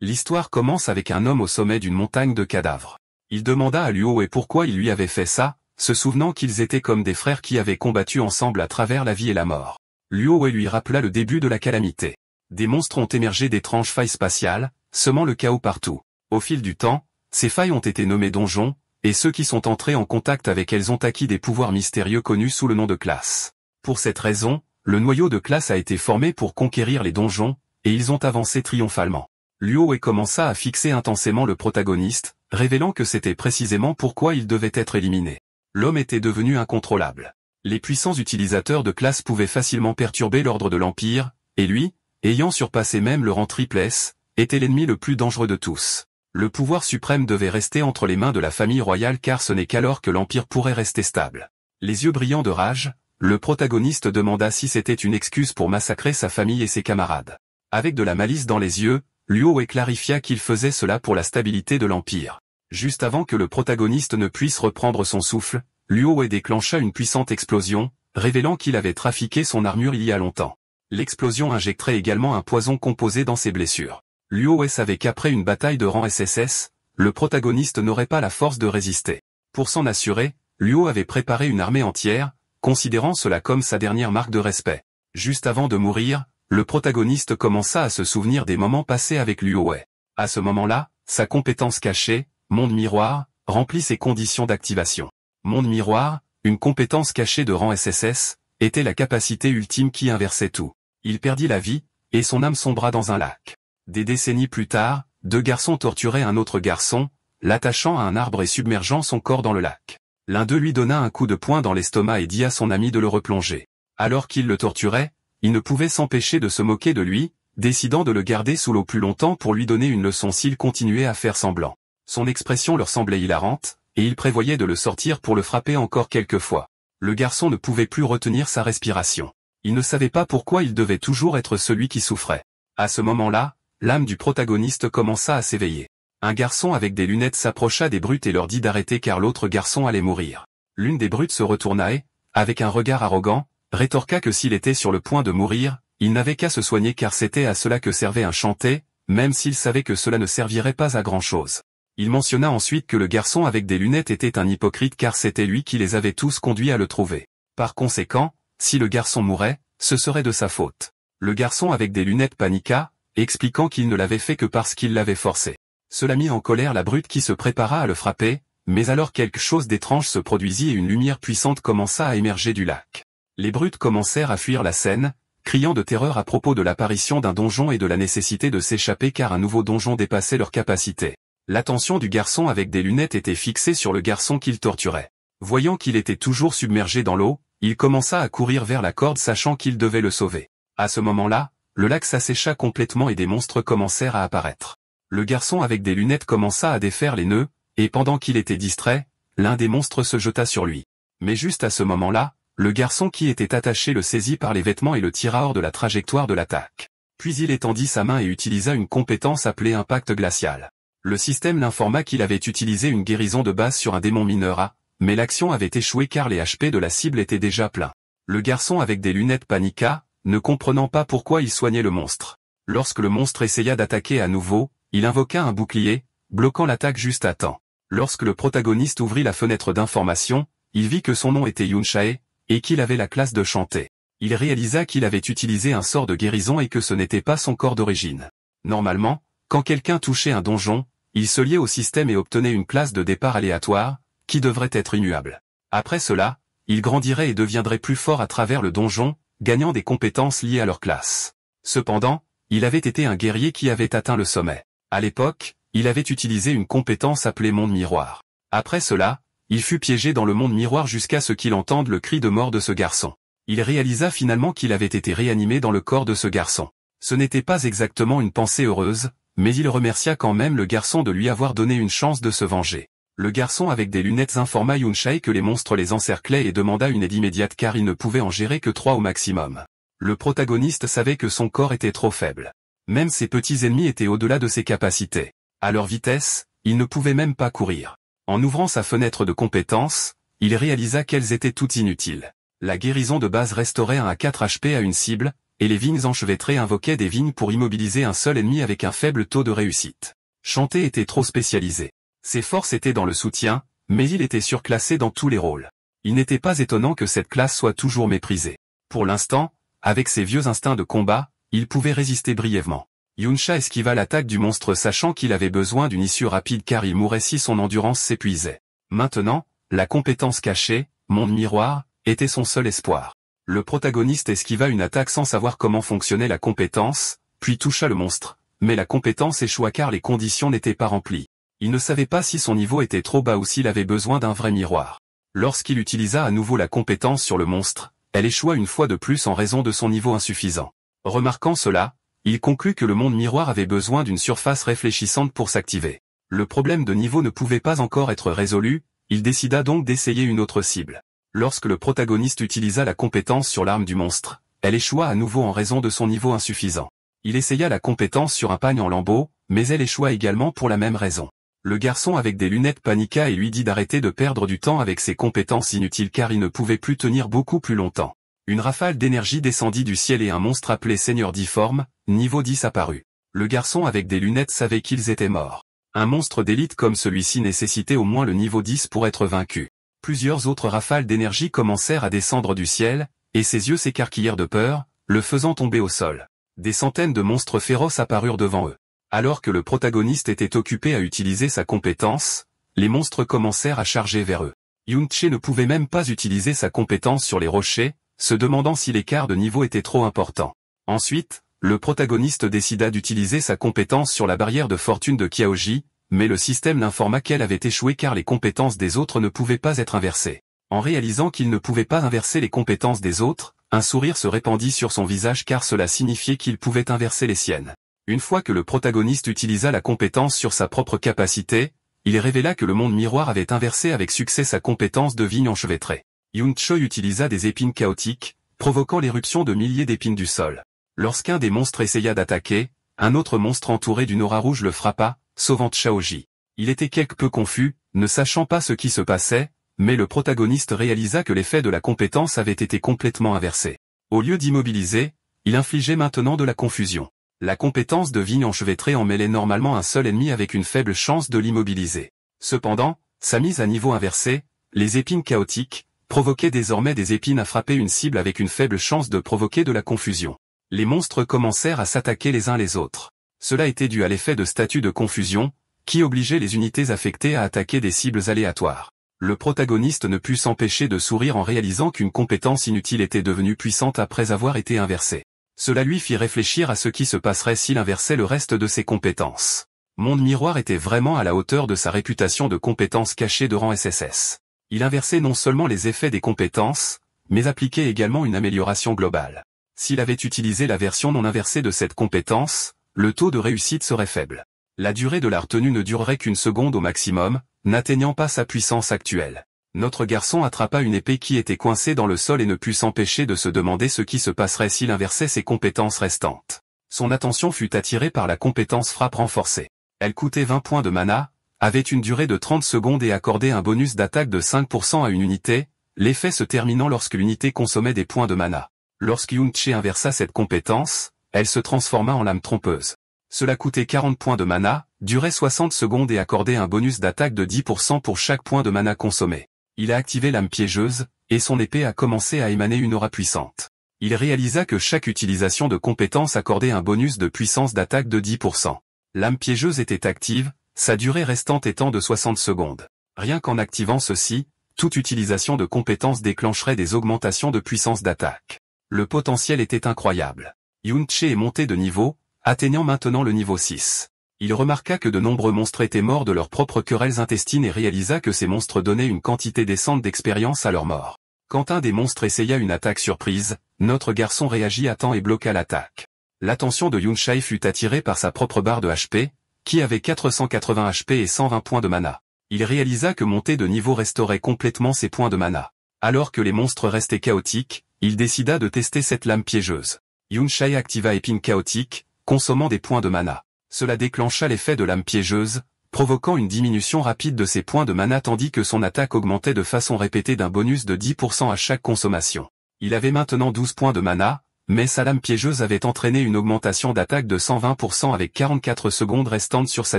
L'histoire commence avec un homme au sommet d'une montagne de cadavres. Il demanda à Luo et pourquoi il lui avait fait ça, se souvenant qu'ils étaient comme des frères qui avaient combattu ensemble à travers la vie et la mort. Luo lui rappela le début de la calamité. Des monstres ont émergé d'étranges failles spatiales, semant le chaos partout. Au fil du temps, ces failles ont été nommées donjons, et ceux qui sont entrés en contact avec elles ont acquis des pouvoirs mystérieux connus sous le nom de classes. Pour cette raison, le noyau de classe a été formé pour conquérir les donjons, et ils ont avancé triomphalement. Luo commença à fixer intensément le protagoniste, révélant que c'était précisément pourquoi il devait être éliminé. L'homme était devenu incontrôlable. Les puissants utilisateurs de classe pouvaient facilement perturber l'ordre de l'Empire, et lui, ayant surpassé même le rang triple S, était l'ennemi le plus dangereux de tous. Le pouvoir suprême devait rester entre les mains de la famille royale car ce n'est qu'alors que l'Empire pourrait rester stable. Les yeux brillants de rage, le protagoniste demanda si c'était une excuse pour massacrer sa famille et ses camarades. Avec de la malice dans les yeux, Luo clarifia qu'il faisait cela pour la stabilité de l'Empire. Juste avant que le protagoniste ne puisse reprendre son souffle, Luo déclencha une puissante explosion, révélant qu'il avait trafiqué son armure il y a longtemps. L'explosion injecterait également un poison composé dans ses blessures. Luo savait qu'après une bataille de rang SSS, le protagoniste n'aurait pas la force de résister. Pour s'en assurer, Luo avait préparé une armée entière, considérant cela comme sa dernière marque de respect. Juste avant de mourir, le protagoniste commença à se souvenir des moments passés avec Luo. À ce moment-là, sa compétence cachée, Monde Miroir, remplit ses conditions d'activation. Monde Miroir, une compétence cachée de rang SSS, était la capacité ultime qui inversait tout. Il perdit la vie, et son âme sombra dans un lac. Des décennies plus tard, deux garçons torturaient un autre garçon, l'attachant à un arbre et submergeant son corps dans le lac. L'un d'eux lui donna un coup de poing dans l'estomac et dit à son ami de le replonger. Alors qu'il le torturait, il ne pouvait s'empêcher de se moquer de lui, décidant de le garder sous l'eau plus longtemps pour lui donner une leçon s'il continuait à faire semblant. Son expression leur semblait hilarante, et il prévoyait de le sortir pour le frapper encore quelques fois. Le garçon ne pouvait plus retenir sa respiration. Il ne savait pas pourquoi il devait toujours être celui qui souffrait. À ce moment-là, l'âme du protagoniste commença à s'éveiller. Un garçon avec des lunettes s'approcha des brutes et leur dit d'arrêter car l'autre garçon allait mourir. L'une des brutes se retourna et, avec un regard arrogant, rétorqua que s'il était sur le point de mourir, il n'avait qu'à se soigner car c'était à cela que servait un chanté, même s'il savait que cela ne servirait pas à grand-chose. Il mentionna ensuite que le garçon avec des lunettes était un hypocrite car c'était lui qui les avait tous conduits à le trouver. Par conséquent, si le garçon mourait, ce serait de sa faute. Le garçon avec des lunettes paniqua, expliquant qu'il ne l'avait fait que parce qu'il l'avait forcé. Cela mit en colère la brute qui se prépara à le frapper, mais alors quelque chose d'étrange se produisit et une lumière puissante commença à émerger du lac. Les brutes commencèrent à fuir la scène, criant de terreur à propos de l'apparition d'un donjon et de la nécessité de s'échapper car un nouveau donjon dépassait leurs capacités. L'attention du garçon avec des lunettes était fixée sur le garçon qu'il torturait. Voyant qu'il était toujours submergé dans l'eau, il commença à courir vers la corde sachant qu'il devait le sauver. À ce moment-là, le lac s'assécha complètement et des monstres commencèrent à apparaître. Le garçon avec des lunettes commença à défaire les nœuds, et pendant qu'il était distrait, l'un des monstres se jeta sur lui. Mais juste à ce moment-là, le garçon qui était attaché le saisit par les vêtements et le tira hors de la trajectoire de l'attaque. Puis il étendit sa main et utilisa une compétence appelée impact glacial. Le système l'informa qu'il avait utilisé une guérison de base sur un démon mineur A, mais l'action avait échoué car les HP de la cible étaient déjà pleins. Le garçon avec des lunettes paniqua, ne comprenant pas pourquoi il soignait le monstre. Lorsque le monstre essaya d'attaquer à nouveau, il invoqua un bouclier, bloquant l'attaque juste à temps. Lorsque le protagoniste ouvrit la fenêtre d'information, il vit que son nom était Yunshae, et qu'il avait la classe de chanter. Il réalisa qu'il avait utilisé un sort de guérison et que ce n'était pas son corps d'origine. Normalement, quand quelqu'un touchait un donjon, il se liait au système et obtenait une classe de départ aléatoire, qui devrait être immuable. Après cela, il grandirait et deviendrait plus fort à travers le donjon, gagnant des compétences liées à leur classe. Cependant, il avait été un guerrier qui avait atteint le sommet. À l'époque, il avait utilisé une compétence appelée Monde Miroir. Après cela, il fut piégé dans le Monde Miroir jusqu'à ce qu'il entende le cri de mort de ce garçon. Il réalisa finalement qu'il avait été réanimé dans le corps de ce garçon. Ce n'était pas exactement une pensée heureuse, mais il remercia quand même le garçon de lui avoir donné une chance de se venger. Le garçon avec des lunettes informa Yunshae que les monstres les encerclaient et demanda une aide immédiate car il ne pouvait en gérer que 3 au maximum. Le protagoniste savait que son corps était trop faible. Même ses petits ennemis étaient au-delà de ses capacités. À leur vitesse, il ne pouvait même pas courir. En ouvrant sa fenêtre de compétences, il réalisa qu'elles étaient toutes inutiles. La guérison de base restaurait 1 à 4 HP à une cible, et les vignes enchevêtrées invoquaient des vignes pour immobiliser un seul ennemi avec un faible taux de réussite. Chanté était trop spécialisé. Ses forces étaient dans le soutien, mais il était surclassé dans tous les rôles. Il n'était pas étonnant que cette classe soit toujours méprisée. Pour l'instant, avec ses vieux instincts de combat, il pouvait résister brièvement. Yunsha esquiva l'attaque du monstre sachant qu'il avait besoin d'une issue rapide car il mourrait si son endurance s'épuisait. Maintenant, la compétence cachée, Monde Miroir, était son seul espoir. Le protagoniste esquiva une attaque sans savoir comment fonctionnait la compétence, puis toucha le monstre, mais la compétence échoua car les conditions n'étaient pas remplies. Il ne savait pas si son niveau était trop bas ou s'il avait besoin d'un vrai miroir. Lorsqu'il utilisa à nouveau la compétence sur le monstre, elle échoua une fois de plus en raison de son niveau insuffisant. Remarquant cela, il conclut que le monde miroir avait besoin d'une surface réfléchissante pour s'activer. Le problème de niveau ne pouvait pas encore être résolu, il décida donc d'essayer une autre cible. Lorsque le protagoniste utilisa la compétence sur l'arme du monstre, elle échoua à nouveau en raison de son niveau insuffisant. Il essaya la compétence sur un pagne en lambeaux, mais elle échoua également pour la même raison. Le garçon avec des lunettes paniqua et lui dit d'arrêter de perdre du temps avec ses compétences inutiles car il ne pouvait plus tenir beaucoup plus longtemps. Une rafale d'énergie descendit du ciel et un monstre appelé Seigneur difforme, niveau 10 apparut. Le garçon avec des lunettes savait qu'ils étaient morts. Un monstre d'élite comme celui-ci nécessitait au moins le niveau 10 pour être vaincu. Plusieurs autres rafales d'énergie commencèrent à descendre du ciel, et ses yeux s'écarquillèrent de peur, le faisant tomber au sol. Des centaines de monstres féroces apparurent devant eux. Alors que le protagoniste était occupé à utiliser sa compétence, les monstres commencèrent à charger vers eux. Yunche ne pouvait même pas utiliser sa compétence sur les rochers, se demandant si l'écart de niveau était trop important. Ensuite, le protagoniste décida d'utiliser sa compétence sur la barrière de fortune de Kyaoji, mais le système l'informa qu'elle avait échoué car les compétences des autres ne pouvaient pas être inversées. En réalisant qu'il ne pouvait pas inverser les compétences des autres, un sourire se répandit sur son visage car cela signifiait qu'il pouvait inverser les siennes. Une fois que le protagoniste utilisa la compétence sur sa propre capacité, il révéla que le monde miroir avait inversé avec succès sa compétence de vigne enchevêtrée. Yunche utilisa des épines chaotiques, provoquant l'éruption de milliers d'épines du sol. Lorsqu'un des monstres essaya d'attaquer, un autre monstre entouré d'une aura rouge le frappa, sauvant Chaoji. Il était quelque peu confus, ne sachant pas ce qui se passait, mais le protagoniste réalisa que l'effet de la compétence avait été complètement inversé. Au lieu d'immobiliser, il infligeait maintenant de la confusion. La compétence de vigne enchevêtrée emmêlait normalement un seul ennemi avec une faible chance de l'immobiliser. Cependant, sa mise à niveau inversé, les épines chaotiques, provoquaient désormais des épines à frapper une cible avec une faible chance de provoquer de la confusion. Les monstres commencèrent à s'attaquer les uns les autres. Cela était dû à l'effet de statut de confusion, qui obligeait les unités affectées à attaquer des cibles aléatoires. Le protagoniste ne put s'empêcher de sourire en réalisant qu'une compétence inutile était devenue puissante après avoir été inversée. Cela lui fit réfléchir à ce qui se passerait s'il inversait le reste de ses compétences. Monde Miroir était vraiment à la hauteur de sa réputation de compétence cachée de rang SSS. Il inversait non seulement les effets des compétences, mais appliquait également une amélioration globale. S'il avait utilisé la version non inversée de cette compétence, le taux de réussite serait faible. La durée de la retenue ne durerait qu'une seconde au maximum, n'atteignant pas sa puissance actuelle. Notre garçon attrapa une épée qui était coincée dans le sol et ne put s'empêcher de se demander ce qui se passerait s'il inversait ses compétences restantes. Son attention fut attirée par la compétence frappe renforcée. Elle coûtait 20 points de mana, avait une durée de 30 secondes et accordait un bonus d'attaque de 5% à une unité, l'effet se terminant lorsque l'unité consommait des points de mana. Lorsque Yunche inversa cette compétence, elle se transforma en lame trompeuse. Cela coûtait 40 points de mana, durait 60 secondes et accordait un bonus d'attaque de 10% pour chaque point de mana consommé. Il a activé l'âme piégeuse, et son épée a commencé à émaner une aura puissante. Il réalisa que chaque utilisation de compétence accordait un bonus de puissance d'attaque de 10%. L'âme piégeuse était active, sa durée restante étant de 60 secondes. Rien qu'en activant ceci, toute utilisation de compétence déclencherait des augmentations de puissance d'attaque. Le potentiel était incroyable. Yunche est monté de niveau, atteignant maintenant le niveau 6. Il remarqua que de nombreux monstres étaient morts de leurs propres querelles intestines et réalisa que ces monstres donnaient une quantité décente d'expérience à leur mort. Quand un des monstres essaya une attaque surprise, notre garçon réagit à temps et bloqua l'attaque. L'attention de Yunche fut attirée par sa propre barre de HP, qui avait 480 HP et 120 points de mana. Il réalisa que monter de niveau restaurait complètement ses points de mana. Alors que les monstres restaient chaotiques, il décida de tester cette lame piégeuse. Yunche activa épine chaotique, consommant des points de mana. Cela déclencha l'effet de lame piégeuse, provoquant une diminution rapide de ses points de mana tandis que son attaque augmentait de façon répétée d'un bonus de 10% à chaque consommation. Il avait maintenant 12 points de mana, mais sa lame piégeuse avait entraîné une augmentation d'attaque de 120% avec 44 secondes restantes sur sa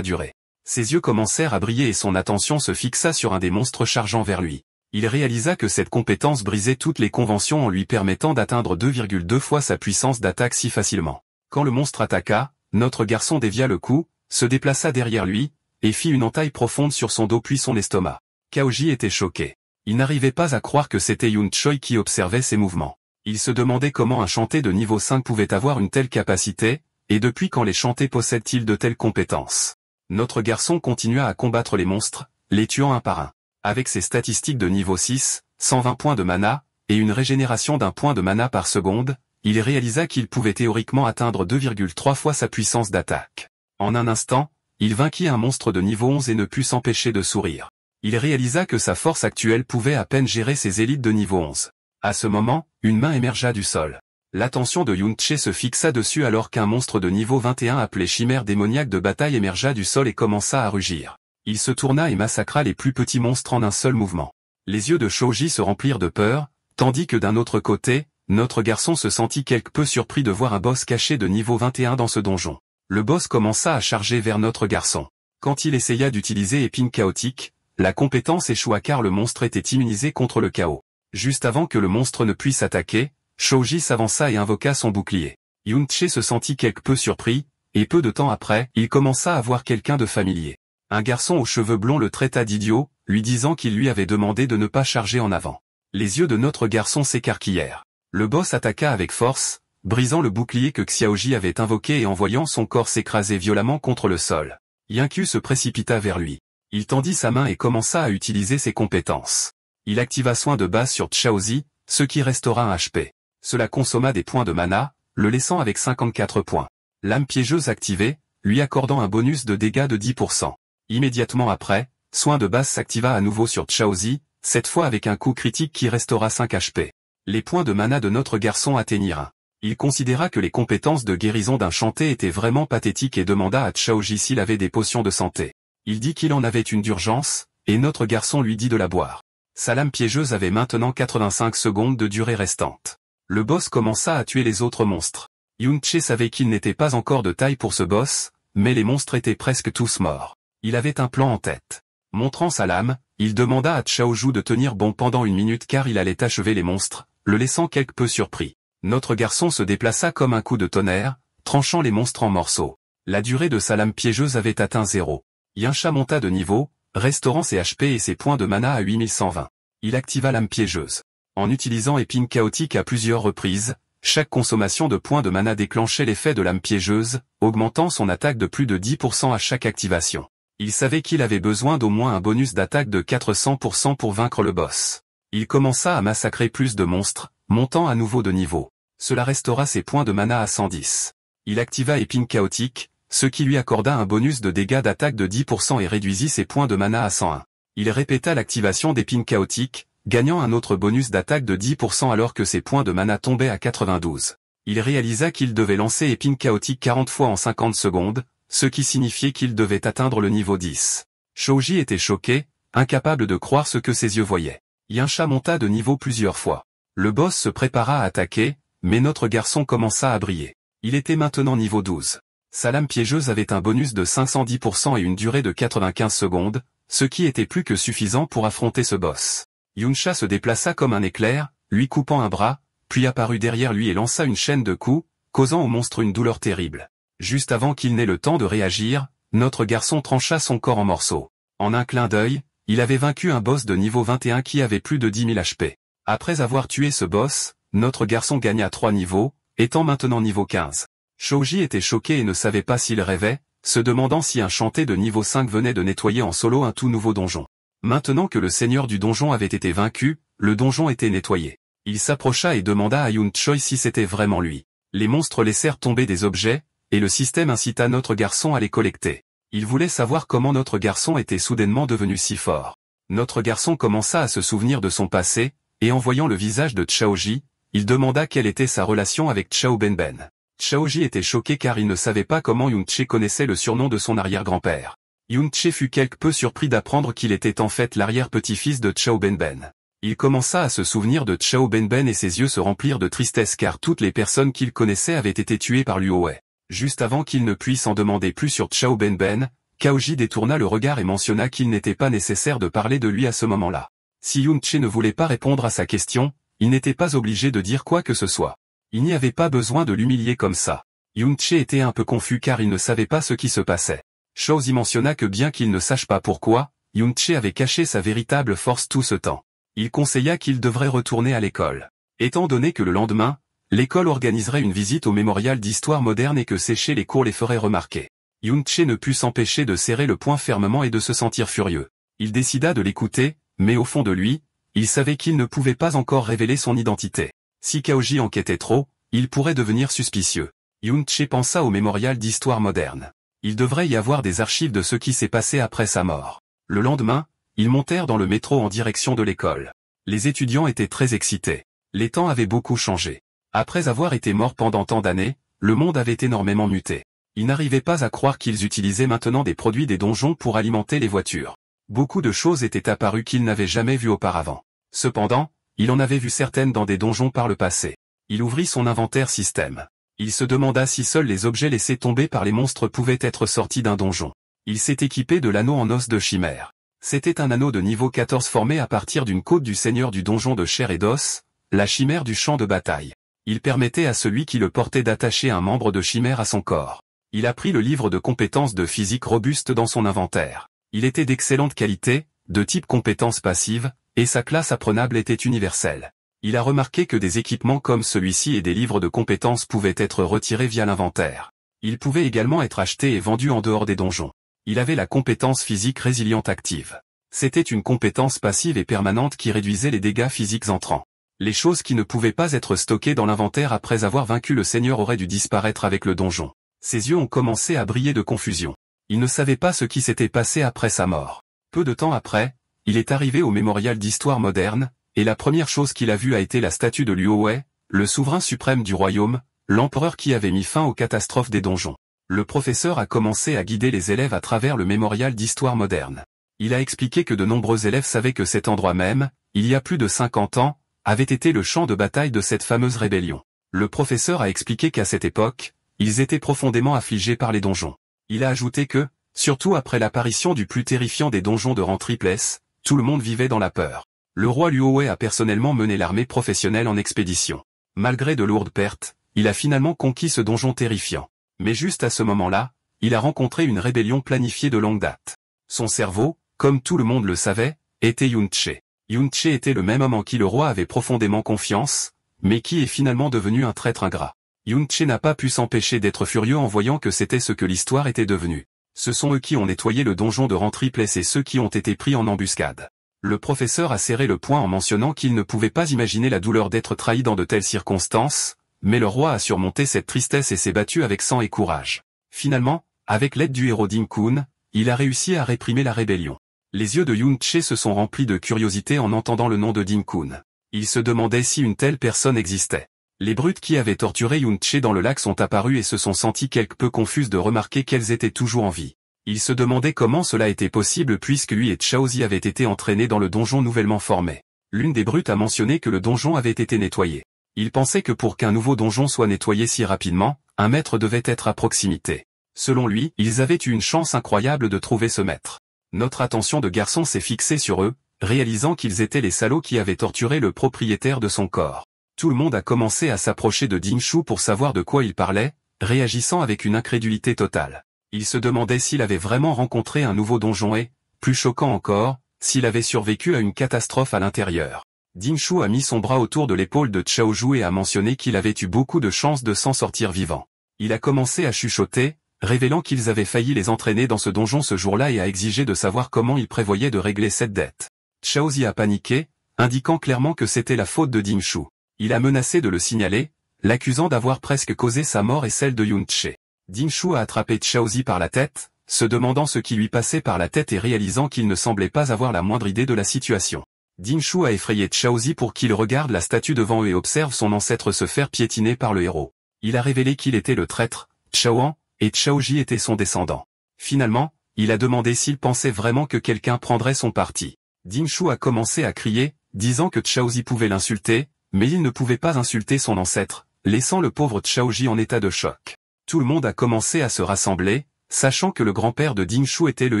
durée. Ses yeux commencèrent à briller et son attention se fixa sur un des monstres chargeant vers lui. Il réalisa que cette compétence brisait toutes les conventions en lui permettant d'atteindre 2,2 fois sa puissance d'attaque si facilement. Quand le monstre attaqua, notre garçon dévia le coup, se déplaça derrière lui, et fit une entaille profonde sur son dos puis son estomac. Kaoji était choqué. Il n'arrivait pas à croire que c'était Yoon Choi qui observait ses mouvements. Il se demandait comment un chanté de niveau 5 pouvait avoir une telle capacité, et depuis quand les chantés possèdent-ils de telles compétences. Notre garçon continua à combattre les monstres, les tuant un par un. Avec ses statistiques de niveau 6, 120 points de mana, et une régénération d'un point de mana par seconde, il réalisa qu'il pouvait théoriquement atteindre 2,3 fois sa puissance d'attaque. En un instant, il vainquit un monstre de niveau 11 et ne put s'empêcher de sourire. Il réalisa que sa force actuelle pouvait à peine gérer ses élites de niveau 11. À ce moment, une main émergea du sol. L'attention de Yoon Che se fixa dessus alors qu'un monstre de niveau 21 appelé chimère démoniaque de bataille émergea du sol et commença à rugir. Il se tourna et massacra les plus petits monstres en un seul mouvement. Les yeux de Shoji se remplirent de peur, tandis que d'un autre côté, notre garçon se sentit quelque peu surpris de voir un boss caché de niveau 21 dans ce donjon. Le boss commença à charger vers notre garçon. Quand il essaya d'utiliser épine chaotique, la compétence échoua car le monstre était immunisé contre le chaos. Juste avant que le monstre ne puisse attaquer, Shoji s'avança et invoqua son bouclier. Yoon Che se sentit quelque peu surpris, et peu de temps après, il commença à voir quelqu'un de familier. Un garçon aux cheveux blonds le traita d'idiot, lui disant qu'il lui avait demandé de ne pas charger en avant. Les yeux de notre garçon s'écarquillèrent. Le boss attaqua avec force, brisant le bouclier que Xiaoji avait invoqué et en voyant son corps s'écraser violemment contre le sol. Yinku se précipita vers lui. Il tendit sa main et commença à utiliser ses compétences. Il activa soin de base sur Chaozi, ce qui restaura un HP. Cela consomma des points de mana, le laissant avec 54 points. Lame piégeuse activée, lui accordant un bonus de dégâts de 10%. Immédiatement après, soin de base s'activa à nouveau sur Chaozi, cette fois avec un coup critique qui restaura 5 HP. Les points de mana de notre garçon atteignirent 1. Il considéra que les compétences de guérison d'un chanté étaient vraiment pathétiques et demanda à Chaoji s'il avait des potions de santé. Il dit qu'il en avait une d'urgence, et notre garçon lui dit de la boire. Sa lame piégeuse avait maintenant 85 secondes de durée restante. Le boss commença à tuer les autres monstres. Yoon Che savait qu'il n'était pas encore de taille pour ce boss, mais les monstres étaient presque tous morts. Il avait un plan en tête. Montrant sa lame, il demanda à Chaoju de tenir bon pendant 1 minute car il allait achever les monstres, le laissant quelque peu surpris. Notre garçon se déplaça comme un coup de tonnerre, tranchant les monstres en morceaux. La durée de sa lame piégeuse avait atteint 0. Yincha monta de niveau, restaurant ses HP et ses points de mana à 8120. Il activa l'âme piégeuse. En utilisant épine chaotique à plusieurs reprises, chaque consommation de points de mana déclenchait l'effet de l'âme piégeuse, augmentant son attaque de plus de 10% à chaque activation. Il savait qu'il avait besoin d'au moins un bonus d'attaque de 400% pour vaincre le boss. Il commença à massacrer plus de monstres, montant à nouveau de niveau. Cela restaura ses points de mana à 110. Il activa épine chaotique, ce qui lui accorda un bonus de dégâts d'attaque de 10% et réduisit ses points de mana à 101. Il répéta l'activation d'épine chaotique, gagnant un autre bonus d'attaque de 10% alors que ses points de mana tombaient à 92. Il réalisa qu'il devait lancer épine chaotique 40 fois en 50 secondes, ce qui signifiait qu'il devait atteindre le niveau 10. Shoji était choqué, incapable de croire ce que ses yeux voyaient. Yincha monta de niveau plusieurs fois. Le boss se prépara à attaquer, mais notre garçon commença à briller. Il était maintenant niveau 12. Sa lame piégeuse avait un bonus de 510% et une durée de 95 secondes, ce qui était plus que suffisant pour affronter ce boss. Yuncha se déplaça comme un éclair, lui coupant un bras, puis apparut derrière lui et lança une chaîne de coups, causant au monstre une douleur terrible. Juste avant qu'il n'ait le temps de réagir, notre garçon trancha son corps en morceaux. En un clin d'œil, il avait vaincu un boss de niveau 21 qui avait plus de 10 000 HP. Après avoir tué ce boss, notre garçon gagna 3 niveaux, étant maintenant niveau 15. Shoji était choqué et ne savait pas s'il rêvait, se demandant si un chanté de niveau 5 venait de nettoyer en solo un tout nouveau donjon. Maintenant que le seigneur du donjon avait été vaincu, le donjon était nettoyé. Il s'approcha et demanda à Yoon Choi si c'était vraiment lui. Les monstres laissèrent tomber des objets, et le système incita notre garçon à les collecter. Il voulait savoir comment notre garçon était soudainement devenu si fort. Notre garçon commença à se souvenir de son passé, et en voyant le visage de Chaoji, il demanda quelle était sa relation avec Chao Benben. Chaoji était choqué car il ne savait pas comment Yoon Che connaissait le surnom de son arrière-grand-père. Yoon Che fut quelque peu surpris d'apprendre qu'il était en fait l'arrière-petit-fils de Chao Benben. Il commença à se souvenir de Chao Benben et ses yeux se remplirent de tristesse car toutes les personnes qu'il connaissait avaient été tuées par Luo Wei. Juste avant qu'il ne puisse en demander plus sur Chao Benben, Kaoji détourna le regard et mentionna qu'il n'était pas nécessaire de parler de lui à ce moment-là. Si Yun-che ne voulait pas répondre à sa question, il n'était pas obligé de dire quoi que ce soit. Il n'y avait pas besoin de l'humilier comme ça. Yun-che était un peu confus car il ne savait pas ce qui se passait. Shaozi mentionna que bien qu'il ne sache pas pourquoi, Yun-che avait caché sa véritable force tout ce temps. Il conseilla qu'il devrait retourner à l'école. Étant donné que le lendemain, l'école organiserait une visite au mémorial d'histoire moderne et que sécher les cours les ferait remarquer. Yun-che ne put s'empêcher de serrer le poing fermement et de se sentir furieux. Il décida de l'écouter, mais au fond de lui, il savait qu'il ne pouvait pas encore révéler son identité. Si Kaoji enquêtait trop, il pourrait devenir suspicieux. Yun-che pensa au mémorial d'histoire moderne. Il devrait y avoir des archives de ce qui s'est passé après sa mort. Le lendemain, ils montèrent dans le métro en direction de l'école. Les étudiants étaient très excités. Les temps avaient beaucoup changé. Après avoir été morts pendant tant d'années, le monde avait énormément muté. Ils n'arrivaient pas à croire qu'ils utilisaient maintenant des produits des donjons pour alimenter les voitures. Beaucoup de choses étaient apparues qu'ils n'avaient jamais vues auparavant. Cependant, il en avait vu certaines dans des donjons par le passé. Il ouvrit son inventaire système. Il se demanda si seuls les objets laissés tomber par les monstres pouvaient être sortis d'un donjon. Il s'est équipé de l'anneau en os de chimère. C'était un anneau de niveau 14 formé à partir d'une côte du seigneur du donjon de chair et d'os, la chimère du champ de bataille. Il permettait à celui qui le portait d'attacher un membre de chimère à son corps. Il a pris le livre de compétences de physique robuste dans son inventaire. Il était d'excellente qualité, de type compétences passives, et sa classe apprenable était universelle. Il a remarqué que des équipements comme celui-ci et des livres de compétences pouvaient être retirés via l'inventaire. Ils pouvaient également être achetés et vendus en dehors des donjons. Il avait la compétence physique résiliente active. C'était une compétence passive et permanente qui réduisait les dégâts physiques entrants. Les choses qui ne pouvaient pas être stockées dans l'inventaire après avoir vaincu le seigneur auraient dû disparaître avec le donjon. Ses yeux ont commencé à briller de confusion. Il ne savait pas ce qui s'était passé après sa mort. Peu de temps après, il est arrivé au mémorial d'histoire moderne, et la première chose qu'il a vue a été la statue de Luo Wei, le souverain suprême du royaume, l'empereur qui avait mis fin aux catastrophes des donjons. Le professeur a commencé à guider les élèves à travers le mémorial d'histoire moderne. Il a expliqué que de nombreux élèves savaient que cet endroit même, il y a plus de 50 ans, avait été le champ de bataille de cette fameuse rébellion. Le professeur a expliqué qu'à cette époque, ils étaient profondément affligés par les donjons. Il a ajouté que, surtout après l'apparition du plus terrifiant des donjons de rang triple S, tout le monde vivait dans la peur. Le roi Luo Wei a personnellement mené l'armée professionnelle en expédition. Malgré de lourdes pertes, il a finalement conquis ce donjon terrifiant. Mais juste à ce moment-là, il a rencontré une rébellion planifiée de longue date. Son cerveau, comme tout le monde le savait, était Yun-che. Yun-che était le même homme en qui le roi avait profondément confiance, mais qui est finalement devenu un traître ingrat. Yun-che n'a pas pu s'empêcher d'être furieux en voyant que c'était ce que l'histoire était devenue. Ce sont eux qui ont nettoyé le donjon de rang triple S et ceux qui ont été pris en embuscade. Le professeur a serré le poing en mentionnant qu'il ne pouvait pas imaginer la douleur d'être trahi dans de telles circonstances, mais le roi a surmonté cette tristesse et s'est battu avec sang et courage. Finalement, avec l'aide du héros Din-kun, il a réussi à réprimer la rébellion. Les yeux de Yun-che se sont remplis de curiosité en entendant le nom de Din-kun. Il se demandait si une telle personne existait. Les brutes qui avaient torturé Yun-che dans le lac sont apparues et se sont senties quelque peu confuses de remarquer qu'elles étaient toujours en vie. Il se demandait comment cela était possible puisque lui et Chaozi avaient été entraînés dans le donjon nouvellement formé. L'une des brutes a mentionné que le donjon avait été nettoyé. Il pensait que pour qu'un nouveau donjon soit nettoyé si rapidement, un maître devait être à proximité. Selon lui, ils avaient eu une chance incroyable de trouver ce maître. Notre attention de garçon s'est fixée sur eux, réalisant qu'ils étaient les salauds qui avaient torturé le propriétaire de son corps. Tout le monde a commencé à s'approcher de Dinshu pour savoir de quoi il parlait, réagissant avec une incrédulité totale. Il se demandait s'il avait vraiment rencontré un nouveau donjon et, plus choquant encore, s'il avait survécu à une catastrophe à l'intérieur. Dinshu a mis son bras autour de l'épaule de Chaoju et a mentionné qu'il avait eu beaucoup de chance de s'en sortir vivant. Il a commencé à chuchoter, révélant qu'ils avaient failli les entraîner dans ce donjon ce jour-là et a exigé de savoir comment ils prévoyaient de régler cette dette. Chaozi a paniqué, indiquant clairement que c'était la faute de Dinshu. Il a menacé de le signaler, l'accusant d'avoir presque causé sa mort et celle de Yun-che. Dinshu a attrapé Chaozi par la tête, se demandant ce qui lui passait par la tête et réalisant qu'il ne semblait pas avoir la moindre idée de la situation. Dinshu a effrayé Chaozi pour qu'il regarde la statue devant eux et observe son ancêtre se faire piétiner par le héros. Il a révélé qu'il était le traître, Chaoan, et Chaoji était son descendant. Finalement, il a demandé s'il pensait vraiment que quelqu'un prendrait son parti. Dinshu a commencé à crier, disant que Chaozi pouvait l'insulter, mais il ne pouvait pas insulter son ancêtre, laissant le pauvre Chaoji en état de choc. Tout le monde a commencé à se rassembler, sachant que le grand-père de Ding Shu était le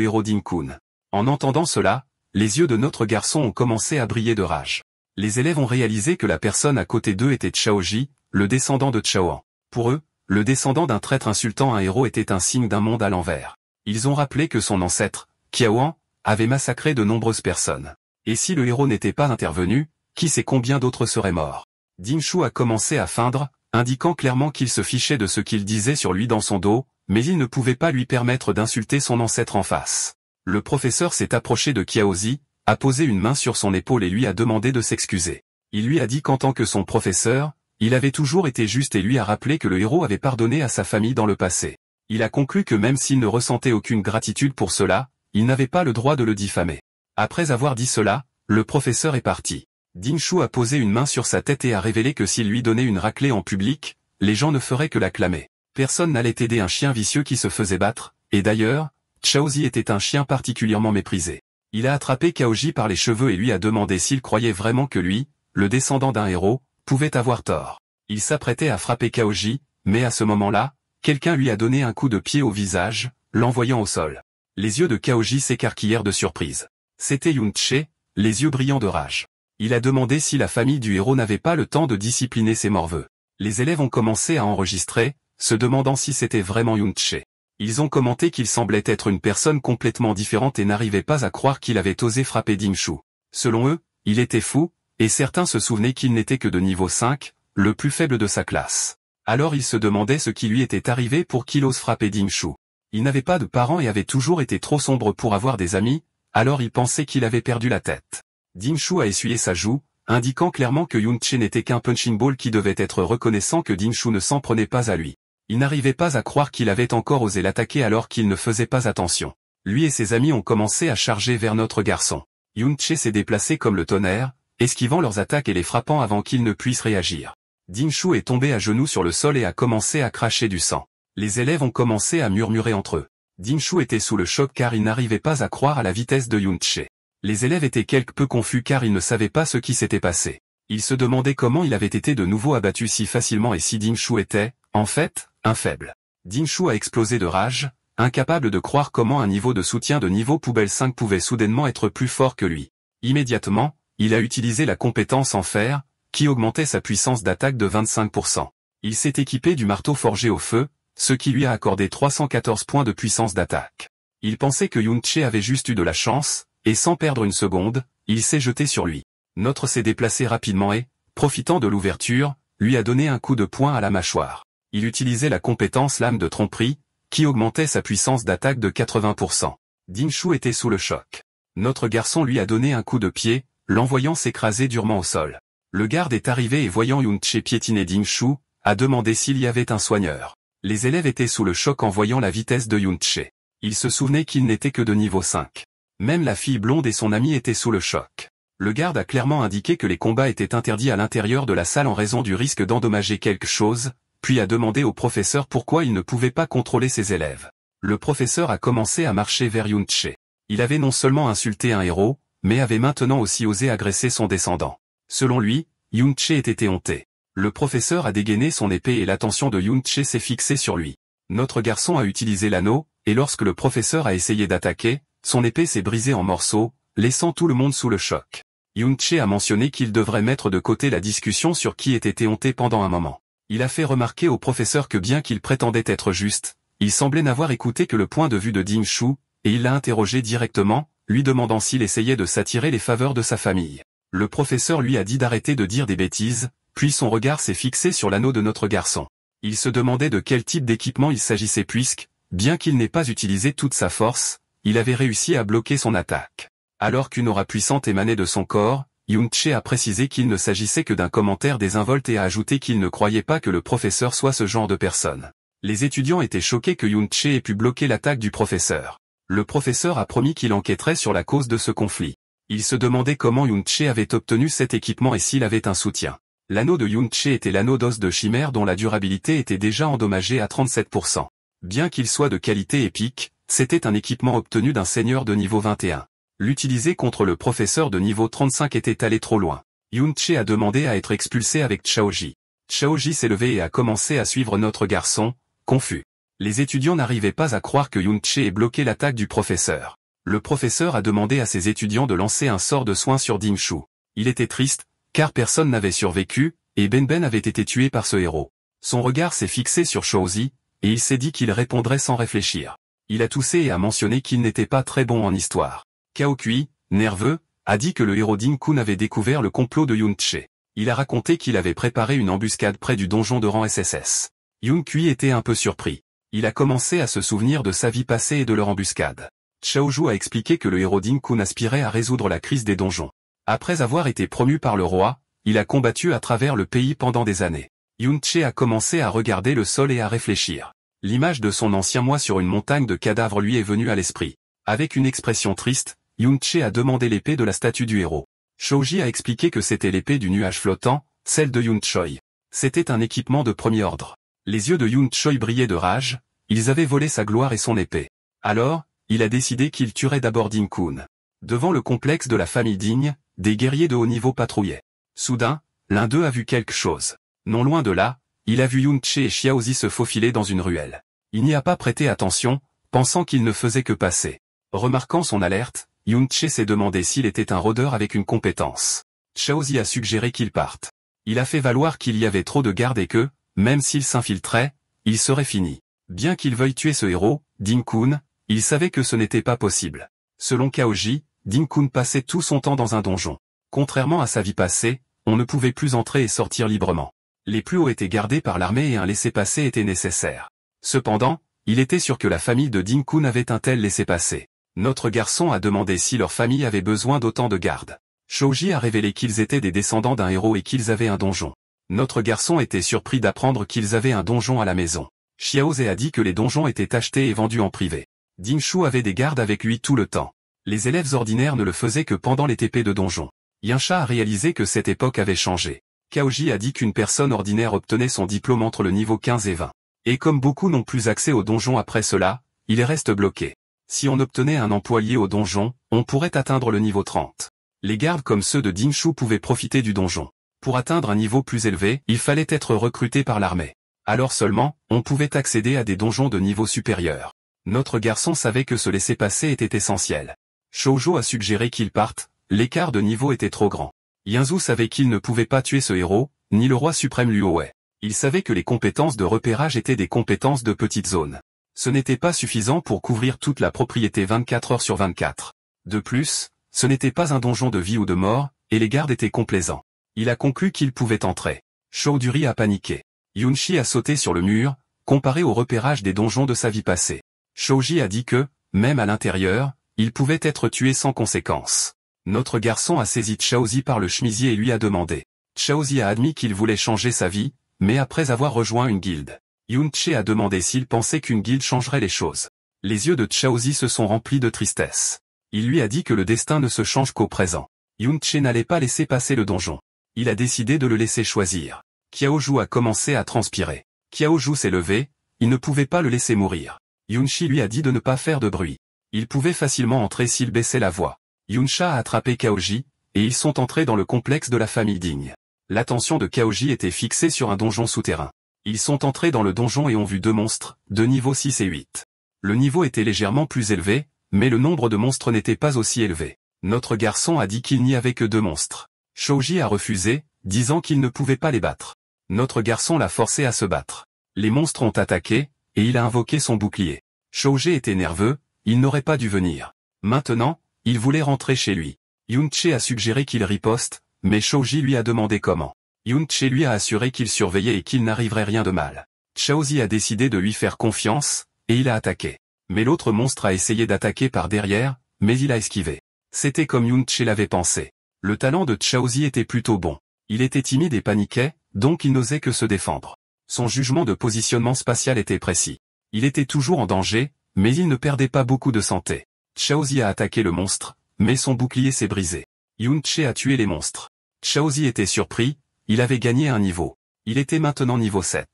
héros Ding Kun. En entendant cela, les yeux de notre garçon ont commencé à briller de rage. Les élèves ont réalisé que la personne à côté d'eux était Chaoji, le descendant de Chaoan. Pour eux, le descendant d'un traître insultant un héros était un signe d'un monde à l'envers. Ils ont rappelé que son ancêtre, Kiaoan, avait massacré de nombreuses personnes. Et si le héros n'était pas intervenu, qui sait combien d'autres seraient morts. Ding Shu a commencé à feindre, indiquant clairement qu'il se fichait de ce qu'il disait sur lui dans son dos, mais il ne pouvait pas lui permettre d'insulter son ancêtre en face. Le professeur s'est approché de Kiaozi, a posé une main sur son épaule et lui a demandé de s'excuser. Il lui a dit qu'en tant que son professeur, il avait toujours été juste et lui a rappelé que le héros avait pardonné à sa famille dans le passé. Il a conclu que même s'il ne ressentait aucune gratitude pour cela, il n'avait pas le droit de le diffamer. Après avoir dit cela, le professeur est parti. Ding Shu a posé une main sur sa tête et a révélé que s'il lui donnait une raclée en public, les gens ne feraient que l'acclamer. Personne n'allait aider un chien vicieux qui se faisait battre, et d'ailleurs, Chaozi était un chien particulièrement méprisé. Il a attrapé Kaoji par les cheveux et lui a demandé s'il croyait vraiment que lui, le descendant d'un héros, pouvait avoir tort. Il s'apprêtait à frapper Kaoji, mais à ce moment-là, quelqu'un lui a donné un coup de pied au visage, l'envoyant au sol. Les yeux de Kaoji s'écarquillèrent de surprise. C'était Yun-che, les yeux brillants de rage. Il a demandé si la famille du héros n'avait pas le temps de discipliner ses morveux. Les élèves ont commencé à enregistrer, se demandant si c'était vraiment Yun-che. Ils ont commenté qu'il semblait être une personne complètement différente et n'arrivaient pas à croire qu'il avait osé frapper Ding Shu. Selon eux, il était fou, et certains se souvenaient qu'il n'était que de niveau 5, le plus faible de sa classe. Alors ils se demandaient ce qui lui était arrivé pour qu'il ose frapper Ding Shu. Il n'avait pas de parents et avait toujours été trop sombre pour avoir des amis, alors il pensait qu'il avait perdu la tête. Ding Shu a essuyé sa joue, indiquant clairement que Yun-che n'était qu'un punching ball qui devait être reconnaissant que Ding Shu ne s'en prenait pas à lui. Il n'arrivait pas à croire qu'il avait encore osé l'attaquer alors qu'il ne faisait pas attention. Lui et ses amis ont commencé à charger vers notre garçon. Yun-che s'est déplacé comme le tonnerre, esquivant leurs attaques et les frappant avant qu'ils ne puissent réagir. Ding Shu est tombé à genoux sur le sol et a commencé à cracher du sang. Les élèves ont commencé à murmurer entre eux. Ding Shu était sous le choc car il n'arrivait pas à croire à la vitesse de Yun-che. Les élèves étaient quelque peu confus car ils ne savaient pas ce qui s'était passé. Ils se demandaient comment il avait été de nouveau abattu si facilement et si Ding Shu était, en fait, un faible. Ding Shu a explosé de rage, incapable de croire comment un niveau de soutien de niveau poubelle 5 pouvait soudainement être plus fort que lui. Immédiatement, il a utilisé la compétence en fer, qui augmentait sa puissance d'attaque de 25%. Il s'est équipé du marteau forgé au feu, ce qui lui a accordé 314 points de puissance d'attaque. Il pensait que Yun-che avait juste eu de la chance, et sans perdre une seconde, il s'est jeté sur lui. Notre s'est déplacé rapidement et, profitant de l'ouverture, lui a donné un coup de poing à la mâchoire. Il utilisait la compétence lame de tromperie, qui augmentait sa puissance d'attaque de 80%. Ding Shu était sous le choc. Notre garçon lui a donné un coup de pied, l'envoyant s'écraser durement au sol. Le garde est arrivé et voyant Yun-che piétiner Ding Shu, a demandé s'il y avait un soigneur. Les élèves étaient sous le choc en voyant la vitesse de Yun-che. Ils se souvenaient qu'il n'était que de niveau 5. Même la fille blonde et son ami étaient sous le choc. Le garde a clairement indiqué que les combats étaient interdits à l'intérieur de la salle en raison du risque d'endommager quelque chose, puis a demandé au professeur pourquoi il ne pouvait pas contrôler ses élèves. Le professeur a commencé à marcher vers Yun-che. Il avait non seulement insulté un héros, mais avait maintenant aussi osé agresser son descendant. Selon lui, Yun-che était éhonté. Le professeur a dégainé son épée et l'attention de Yun-che s'est fixée sur lui. Notre garçon a utilisé l'anneau, et lorsque le professeur a essayé d'attaquer, son épée s'est brisée en morceaux, laissant tout le monde sous le choc. Yun-che a mentionné qu'il devrait mettre de côté la discussion sur qui était éhonté pendant un moment. Il a fait remarquer au professeur que bien qu'il prétendait être juste, il semblait n'avoir écouté que le point de vue de Ding Shu, et il l'a interrogé directement, lui demandant s'il essayait de s'attirer les faveurs de sa famille. Le professeur lui a dit d'arrêter de dire des bêtises, puis son regard s'est fixé sur l'anneau de notre garçon. Il se demandait de quel type d'équipement il s'agissait puisque, bien qu'il n'ait pas utilisé toute sa force, il avait réussi à bloquer son attaque. Alors qu'une aura puissante émanait de son corps, Yun-che a précisé qu'il ne s'agissait que d'un commentaire désinvolte et a ajouté qu'il ne croyait pas que le professeur soit ce genre de personne. Les étudiants étaient choqués que Yun-che ait pu bloquer l'attaque du professeur. Le professeur a promis qu'il enquêterait sur la cause de ce conflit. Il se demandait comment Yun-che avait obtenu cet équipement et s'il avait un soutien. L'anneau de Yun-che était l'anneau d'os de chimère dont la durabilité était déjà endommagée à 37%. Bien qu'il soit de qualité épique, c'était un équipement obtenu d'un seigneur de niveau 21. L'utiliser contre le professeur de niveau 35 était allé trop loin. Yun-che a demandé à être expulsé avec Chaoji. Chaoji s'est levé et a commencé à suivre notre garçon, confus. Les étudiants n'arrivaient pas à croire que Yun-che ait bloqué l'attaque du professeur. Le professeur a demandé à ses étudiants de lancer un sort de soin sur Dingshu. Il était triste, car personne n'avait survécu, et Ben avait été tué par ce héros. Son regard s'est fixé sur Chaozi, et il s'est dit qu'il répondrait sans réfléchir. Il a toussé et a mentionné qu'il n'était pas très bon en histoire. Kaokui, nerveux, a dit que le héros Din-kun avait découvert le complot de Yun-che. Il a raconté qu'il avait préparé une embuscade près du donjon de rang SSS. Yun-kui était un peu surpris. Il a commencé à se souvenir de sa vie passée et de leur embuscade. Chaoju a expliqué que le héros Din-kun aspirait à résoudre la crise des donjons. Après avoir été promu par le roi, il a combattu à travers le pays pendant des années. Yun-che a commencé à regarder le sol et à réfléchir. L'image de son ancien moi sur une montagne de cadavres lui est venue à l'esprit. Avec une expression triste, Yun-che a demandé l'épée de la statue du héros. Shoji a expliqué que c'était l'épée du nuage flottant, celle de Yun-choi. C'était un équipement de premier ordre. Les yeux de Yun-choi brillaient de rage, ils avaient volé sa gloire et son épée. Alors, il a décidé qu'il tuerait d'abord Din-kun. Devant le complexe de la famille Digne, des guerriers de haut niveau patrouillaient. Soudain, l'un d'eux a vu quelque chose. Non loin de là, il a vu Yun-che et Xiaozi se faufiler dans une ruelle. Il n'y a pas prêté attention, pensant qu'il ne faisait que passer. Remarquant son alerte, Yun-che s'est demandé s'il était un rôdeur avec une compétence. Xiaozi a suggéré qu'il parte. Il a fait valoir qu'il y avait trop de gardes et que, même s'il s'infiltrait, il serait fini. Bien qu'il veuille tuer ce héros, Din-kun, il savait que ce n'était pas possible. Selon Kaoji, Din-kun passait tout son temps dans un donjon. Contrairement à sa vie passée, on ne pouvait plus entrer et sortir librement. Les plus hauts étaient gardés par l'armée et un laissez-passer était nécessaire. Cependant, il était sûr que la famille de Din-kun avait un tel laissez-passer. Notre garçon a demandé si leur famille avait besoin d'autant de gardes. Shoji a révélé qu'ils étaient des descendants d'un héros et qu'ils avaient un donjon. Notre garçon était surpris d'apprendre qu'ils avaient un donjon à la maison. Xiaoze a dit que les donjons étaient achetés et vendus en privé. Dingshu avait des gardes avec lui tout le temps. Les élèves ordinaires ne le faisaient que pendant les TP de donjon. Yansha a réalisé que cette époque avait changé. Kaoji a dit qu'une personne ordinaire obtenait son diplôme entre le niveau 15 et 20. Et comme beaucoup n'ont plus accès au donjon après cela, il reste bloqué. Si on obtenait un emploi lié au donjon, on pourrait atteindre le niveau 30. Les gardes comme ceux de Dingshu pouvaient profiter du donjon. Pour atteindre un niveau plus élevé, il fallait être recruté par l'armée. Alors seulement, on pouvait accéder à des donjons de niveau supérieur. Notre garçon savait que ce laisser-passer était essentiel. Shoujo a suggéré qu'il parte, l'écart de niveau était trop grand. Yinzu savait qu'il ne pouvait pas tuer ce héros, ni le roi suprême Luoe. Il savait que les compétences de repérage étaient des compétences de petite zone. Ce n'était pas suffisant pour couvrir toute la propriété 24 heures sur 24. De plus, ce n'était pas un donjon de vie ou de mort, et les gardes étaient complaisants. Il a conclu qu'il pouvait entrer. Choudhury a paniqué. Yunshi a sauté sur le mur, comparé au repérage des donjons de sa vie passée. Shoji a dit que, même à l'intérieur, il pouvait être tué sans conséquence. Notre garçon a saisi Chaozi par le chemisier et lui a demandé. Chaozi a admis qu'il voulait changer sa vie, mais après avoir rejoint une guilde. Yun-che a demandé s'il pensait qu'une guilde changerait les choses. Les yeux de Chaozi se sont remplis de tristesse. Il lui a dit que le destin ne se change qu'au présent. Yun-che n'allait pas laisser passer le donjon. Il a décidé de le laisser choisir. Qiaoju a commencé à transpirer. Qiaoju s'est levé, il ne pouvait pas le laisser mourir. Yunshi lui a dit de ne pas faire de bruit. Il pouvait facilement entrer s'il baissait la voix. Yunsha a attrapé Kaoji, et ils sont entrés dans le complexe de la famille Digne. L'attention de Kaoji était fixée sur un donjon souterrain. Ils sont entrés dans le donjon et ont vu deux monstres, de niveau 6 et 8. Le niveau était légèrement plus élevé, mais le nombre de monstres n'était pas aussi élevé. Notre garçon a dit qu'il n'y avait que deux monstres. Shoji a refusé, disant qu'il ne pouvait pas les battre. Notre garçon l'a forcé à se battre. Les monstres ont attaqué, et il a invoqué son bouclier. Shoji était nerveux, il n'aurait pas dû venir. Maintenant, il voulait rentrer chez lui. Yun-che a suggéré qu'il riposte, mais Shoji lui a demandé comment. Yun-che lui a assuré qu'il surveillait et qu'il n'arriverait rien de mal. Chaozi a décidé de lui faire confiance, et il a attaqué. Mais l'autre monstre a essayé d'attaquer par derrière, mais il a esquivé. C'était comme Yun-che l'avait pensé. Le talent de Chaozi était plutôt bon. Il était timide et paniquait, donc il n'osait que se défendre. Son jugement de positionnement spatial était précis. Il était toujours en danger, mais il ne perdait pas beaucoup de santé. Chaozi a attaqué le monstre, mais son bouclier s'est brisé. Yun-che a tué les monstres. Chaozi était surpris, il avait gagné un niveau. Il était maintenant niveau 7.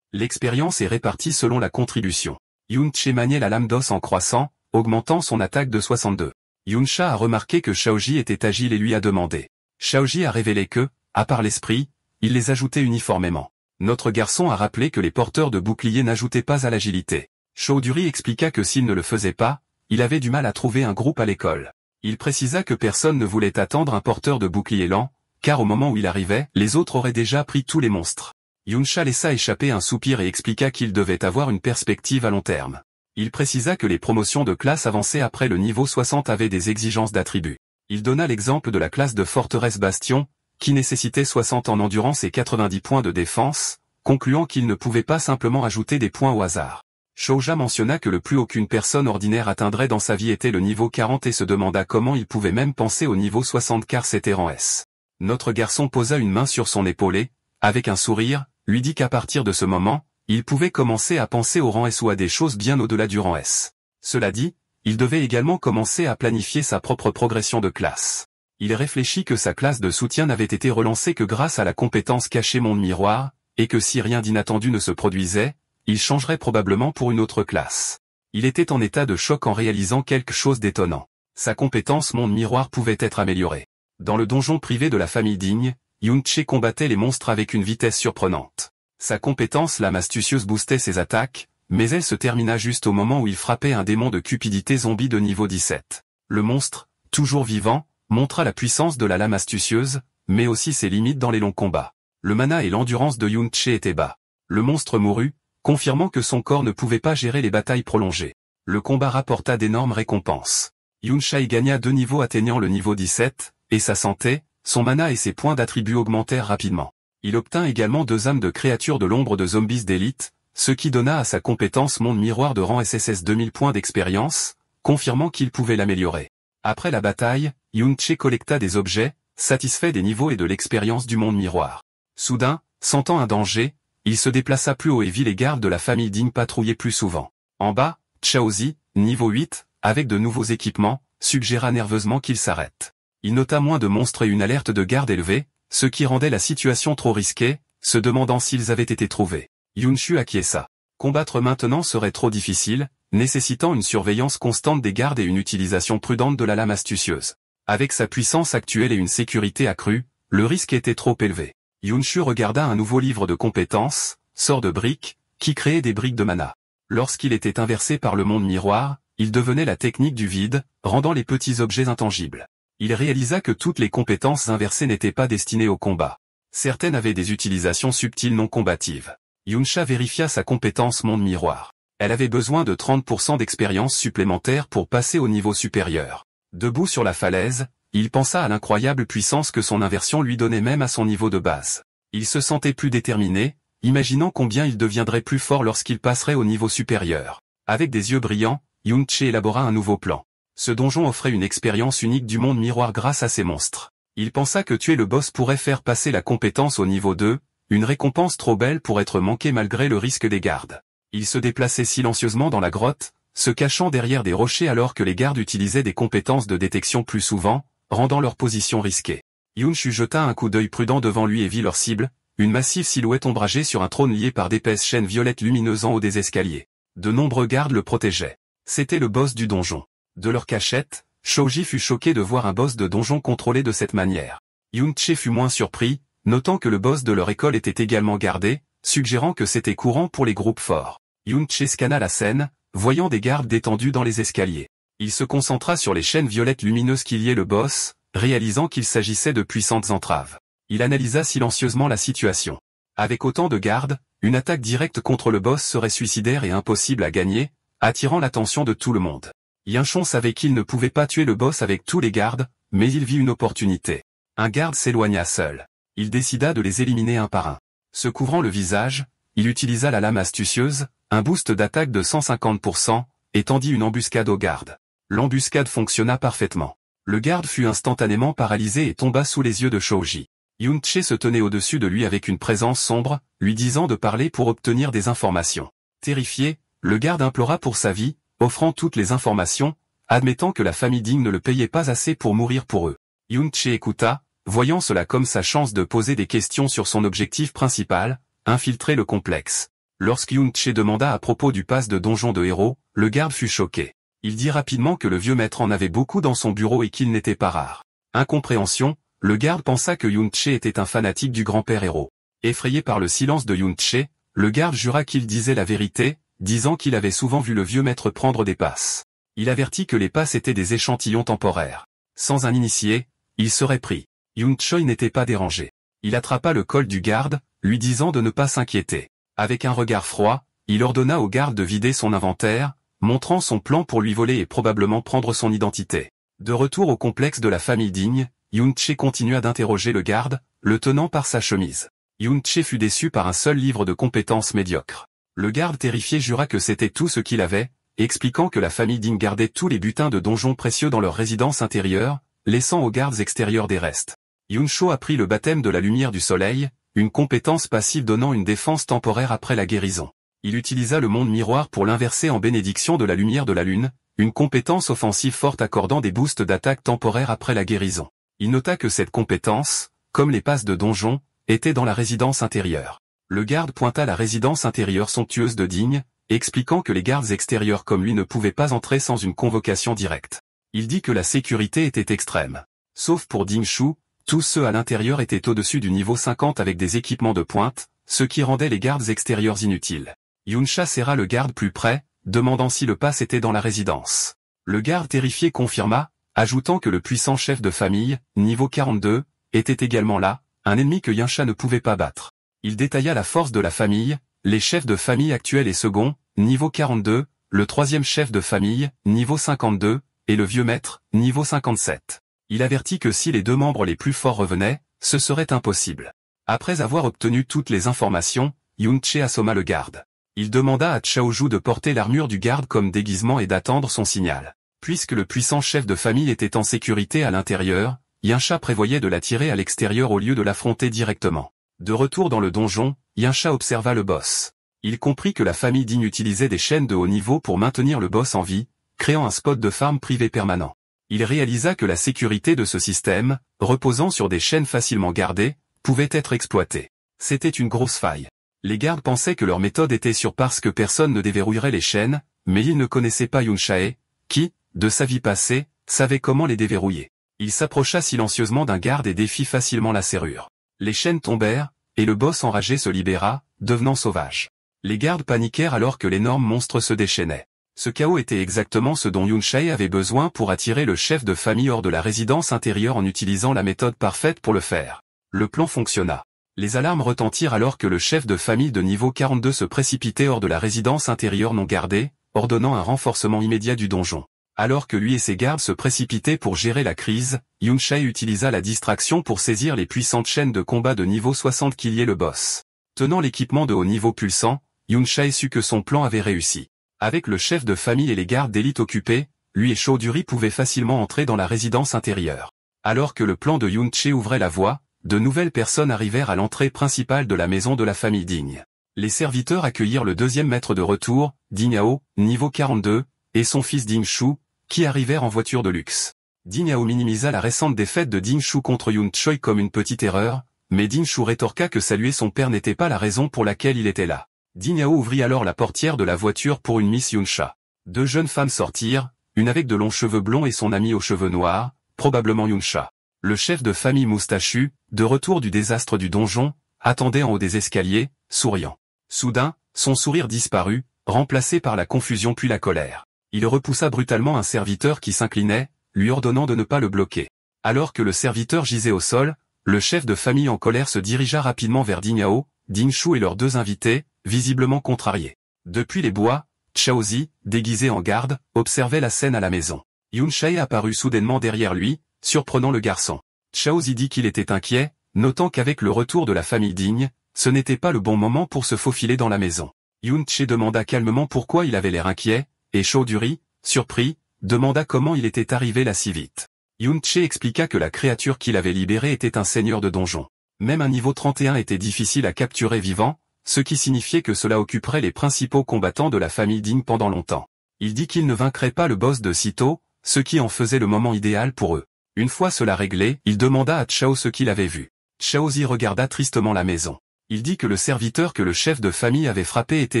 L'expérience est répartie selon la contribution. Yun-che maniait la lame d'os en croissant, augmentant son attaque de 62. Yunsha a remarqué que Shaoji était agile et lui a demandé. Shaoji a révélé que, à part l'esprit, il les ajoutait uniformément. Notre garçon a rappelé que les porteurs de boucliers n'ajoutaient pas à l'agilité. Chaudhuri expliqua que s'il ne le faisait pas, il avait du mal à trouver un groupe à l'école. Il précisa que personne ne voulait attendre un porteur de bouclier lent, car au moment où il arrivait, les autres auraient déjà pris tous les monstres. Yunsha laissa échapper un soupir et expliqua qu'il devait avoir une perspective à long terme. Il précisa que les promotions de classe avancées après le niveau 60 avaient des exigences d'attributs. Il donna l'exemple de la classe de forteresse Bastion, qui nécessitait 60 en endurance et 90 points de défense, concluant qu'il ne pouvait pas simplement ajouter des points au hasard. Shouja mentionna que le plus haut qu'une personne ordinaire atteindrait dans sa vie était le niveau 40 et se demanda comment il pouvait même penser au niveau 60 car c'était rang S. Notre garçon posa une main sur son épaule et, avec un sourire, lui dit qu'à partir de ce moment, il pouvait commencer à penser au rang S ou à des choses bien au-delà du rang S. Cela dit, il devait également commencer à planifier sa propre progression de classe. Il réfléchit que sa classe de soutien n'avait été relancée que grâce à la compétence cachée Monde Miroir, et que si rien d'inattendu ne se produisait, il changerait probablement pour une autre classe. Il était en état de choc en réalisant quelque chose d'étonnant. Sa compétence Monde Miroir pouvait être améliorée. Dans le donjon privé de la famille Digne, Yunche combattait les monstres avec une vitesse surprenante. Sa compétence Lame astucieuse boostait ses attaques, mais elle se termina juste au moment où il frappait un démon de cupidité zombie de niveau 17. Le monstre, toujours vivant, montra la puissance de la lame astucieuse, mais aussi ses limites dans les longs combats. Le mana et l'endurance de Yunche étaient bas. Le monstre mourut, confirmant que son corps ne pouvait pas gérer les batailles prolongées. Le combat rapporta d'énormes récompenses. Yunshai gagna 2 niveaux atteignant le niveau 17, et sa santé, son mana et ses points d'attribut augmentèrent rapidement. Il obtint également 2 âmes de créatures de l'ombre de zombies d'élite, ce qui donna à sa compétence Monde Miroir de rang SSS 2000 points d'expérience, confirmant qu'il pouvait l'améliorer. Après la bataille, Yunche collecta des objets, satisfait des niveaux et de l'expérience du Monde Miroir. Soudain, sentant un danger, il se déplaça plus haut et vit les gardes de la famille Ding patrouiller plus souvent. En bas, Chaozi, niveau 8, avec de nouveaux équipements, suggéra nerveusement qu'il s'arrête. Il nota moins de monstres et une alerte de garde élevée, ce qui rendait la situation trop risquée, se demandant s'ils avaient été trouvés. Yunshu acquiesça. Combattre maintenant serait trop difficile, nécessitant une surveillance constante des gardes et une utilisation prudente de la lame astucieuse. Avec sa puissance actuelle et une sécurité accrue, le risque était trop élevé. Yunshu regarda un nouveau livre de compétences, sort de briques, qui créait des briques de mana. Lorsqu'il était inversé par le monde miroir, il devenait la technique du vide, rendant les petits objets intangibles. Il réalisa que toutes les compétences inversées n'étaient pas destinées au combat. Certaines avaient des utilisations subtiles non combatives. Yunsha vérifia sa compétence monde miroir. Elle avait besoin de 30% d'expérience supplémentaire pour passer au niveau supérieur. Debout sur la falaise, il pensa à l'incroyable puissance que son inversion lui donnait même à son niveau de base. Il se sentait plus déterminé, imaginant combien il deviendrait plus fort lorsqu'il passerait au niveau supérieur. Avec des yeux brillants, Yunche élabora un nouveau plan. Ce donjon offrait une expérience unique du monde miroir grâce à ses monstres. Il pensa que tuer le boss pourrait faire passer la compétence au niveau 2, une récompense trop belle pour être manquée malgré le risque des gardes. Il se déplaçait silencieusement dans la grotte, se cachant derrière des rochers alors que les gardes utilisaient des compétences de détection plus souvent, rendant leur position risquée. Yunshu jeta un coup d'œil prudent devant lui et vit leur cible, une massive silhouette ombragée sur un trône lié par d'épaisses chaînes violettes lumineuses en haut des escaliers. De nombreux gardes le protégeaient. C'était le boss du donjon. De leur cachette, Shoji fut choqué de voir un boss de donjon contrôlé de cette manière. Yunche fut moins surpris, notant que le boss de leur école était également gardé, suggérant que c'était courant pour les groupes forts. Yunche scanna la scène, voyant des gardes détendus dans les escaliers. Il se concentra sur les chaînes violettes lumineuses qui liaient le boss, réalisant qu'il s'agissait de puissantes entraves. Il analysa silencieusement la situation. Avec autant de gardes, une attaque directe contre le boss serait suicidaire et impossible à gagner, attirant l'attention de tout le monde. Yinchon savait qu'il ne pouvait pas tuer le boss avec tous les gardes, mais il vit une opportunité. Un garde s'éloigna seul. Il décida de les éliminer un par un. Se couvrant le visage, il utilisa la lame astucieuse, un boost d'attaque de 150%, et tendit une embuscade au garde. L'embuscade fonctionna parfaitement. Le garde fut instantanément paralysé et tomba sous les yeux de Shoji. Yunche se tenait au-dessus de lui avec une présence sombre, lui disant de parler pour obtenir des informations. Terrifié, le garde implora pour sa vie, offrant toutes les informations, admettant que la famille Ding ne le payait pas assez pour mourir pour eux. Yunche écouta, voyant cela comme sa chance de poser des questions sur son objectif principal, infiltrer le complexe. Lorsque Yunche demanda à propos du pass de donjon de héros, le garde fut choqué. Il dit rapidement que le vieux maître en avait beaucoup dans son bureau et qu'il n'était pas rare. Incompréhension, le garde pensa que Yun-che était un fanatique du grand-père héros. Effrayé par le silence de Yun-che, le garde jura qu'il disait la vérité, disant qu'il avait souvent vu le vieux maître prendre des passes. Il avertit que les passes étaient des échantillons temporaires. Sans un initié, il serait pris. Yun-che n'était pas dérangé. Il attrapa le col du garde, lui disant de ne pas s'inquiéter. Avec un regard froid, il ordonna au garde de vider son inventaire, montrant son plan pour lui voler et probablement prendre son identité. De retour au complexe de la famille Digne, Yun-che continua d'interroger le garde, le tenant par sa chemise. Yun-che fut déçu par un seul livre de compétences médiocres. Le garde terrifié jura que c'était tout ce qu'il avait, expliquant que la famille Digne gardait tous les butins de donjons précieux dans leur résidence intérieure, laissant aux gardes extérieurs des restes. Yun-che apprit le baptême de la lumière du soleil, une compétence passive donnant une défense temporaire après la guérison. Il utilisa le monde miroir pour l'inverser en bénédiction de la lumière de la lune, une compétence offensive forte accordant des boosts d'attaque temporaire après la guérison. Il nota que cette compétence, comme les passes de donjon, était dans la résidence intérieure. Le garde pointa la résidence intérieure somptueuse de Digne, expliquant que les gardes extérieurs comme lui ne pouvaient pas entrer sans une convocation directe. Il dit que la sécurité était extrême. Sauf pour Ding Shu, tous ceux à l'intérieur étaient au-dessus du niveau 50 avec des équipements de pointe, ce qui rendait les gardes extérieurs inutiles. Yun-che serra le garde plus près, demandant si le pass était dans la résidence. Le garde terrifié confirma, ajoutant que le puissant chef de famille, niveau 42, était également là, un ennemi que Yun-che ne pouvait pas battre. Il détailla la force de la famille, les chefs de famille actuels et seconds, niveau 42, le troisième chef de famille, niveau 52, et le vieux maître, niveau 57. Il avertit que si les deux membres les plus forts revenaient, ce serait impossible. Après avoir obtenu toutes les informations, Yun-che assomma le garde. Il demanda à Chaoju de porter l'armure du garde comme déguisement et d'attendre son signal. Puisque le puissant chef de famille était en sécurité à l'intérieur, Yun-che prévoyait de l'attirer à l'extérieur au lieu de l'affronter directement. De retour dans le donjon, Yun-che observa le boss. Il comprit que la famille Digne utilisait des chaînes de haut niveau pour maintenir le boss en vie, créant un spot de farm privé permanent. Il réalisa que la sécurité de ce système, reposant sur des chaînes facilement gardées, pouvait être exploitée. C'était une grosse faille. Les gardes pensaient que leur méthode était sûre parce que personne ne déverrouillerait les chaînes, mais ils ne connaissaient pas Yun-che, qui, de sa vie passée, savait comment les déverrouiller. Il s'approcha silencieusement d'un garde et défit facilement la serrure. Les chaînes tombèrent, et le boss enragé se libéra, devenant sauvage. Les gardes paniquèrent alors que l'énorme monstre se déchaînait. Ce chaos était exactement ce dont Yun-che avait besoin pour attirer le chef de famille hors de la résidence intérieure en utilisant la méthode parfaite pour le faire. Le plan fonctionna. Les alarmes retentirent alors que le chef de famille de niveau 42 se précipitait hors de la résidence intérieure non gardée, ordonnant un renforcement immédiat du donjon. Alors que lui et ses gardes se précipitaient pour gérer la crise, Yun-che utilisa la distraction pour saisir les puissantes chaînes de combat de niveau 60 qui liaient le boss. Tenant l'équipement de haut niveau pulsant, Yun-che sut que son plan avait réussi. Avec le chef de famille et les gardes d'élite occupés, lui et Chaudhuri pouvaient facilement entrer dans la résidence intérieure. Alors que le plan de Yun-che ouvrait la voie, de nouvelles personnes arrivèrent à l'entrée principale de la maison de la famille Digne. Les serviteurs accueillirent le deuxième maître de retour, Dingyao, niveau 42, et son fils Ding Shu, qui arrivèrent en voiture de luxe. Dingyao minimisa la récente défaite de Ding Shu contre Yun-che comme une petite erreur, mais Ding Shu rétorqua que saluer son père n'était pas la raison pour laquelle il était là. Dingyao ouvrit alors la portière de la voiture pour une Miss Yun-che. Deux jeunes femmes sortirent, une avec de longs cheveux blonds et son amie aux cheveux noirs, probablement Yun-che. Le chef de famille moustachu, de retour du désastre du donjon, attendait en haut des escaliers, souriant. Soudain, son sourire disparut, remplacé par la confusion puis la colère. Il repoussa brutalement un serviteur qui s'inclinait, lui ordonnant de ne pas le bloquer. Alors que le serviteur gisait au sol, le chef de famille en colère se dirigea rapidement vers Dingyao, Ding Shu et leurs deux invités, visiblement contrariés. Depuis les bois, Chaozi, déguisé en garde, observait la scène à la maison. Yun-che apparut soudainement derrière lui, surprenant le garçon. Chaozi dit qu'il était inquiet, notant qu'avec le retour de la famille Digne, ce n'était pas le bon moment pour se faufiler dans la maison. Yun-che demanda calmement pourquoi il avait l'air inquiet, et Chaudhuri, surpris, demanda comment il était arrivé là si vite. Yun-che expliqua que la créature qu'il avait libérée était un seigneur de donjon. Même un niveau 31 était difficile à capturer vivant, ce qui signifiait que cela occuperait les principaux combattants de la famille Digne pendant longtemps. Il dit qu'il ne vaincrait pas le boss de sitôt, ce qui en faisait le moment idéal pour eux. Une fois cela réglé, il demanda à Chao ce qu'il avait vu. Chaozi regarda tristement la maison. Il dit que le serviteur que le chef de famille avait frappé était